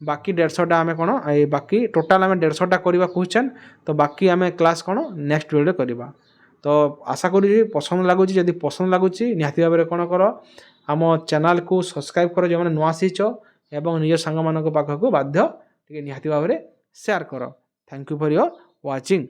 बाकी 150टा आम कौन बाकी टोटाल आम 150टा करवा क्वेश्चन तो बाकी आम क्लास कौन नेक्स्ट वीडियो करवा तो आशा करी पसंद लगुच जदि पसंद लगुच निहाती भाव में कौन कर आम चैनल को सब्सक्राइब कर जो मैंने नुआ सीच एवं निज सांग मान पाखक बाध्य निहाती भाव में शेयर कर thank you for your watching.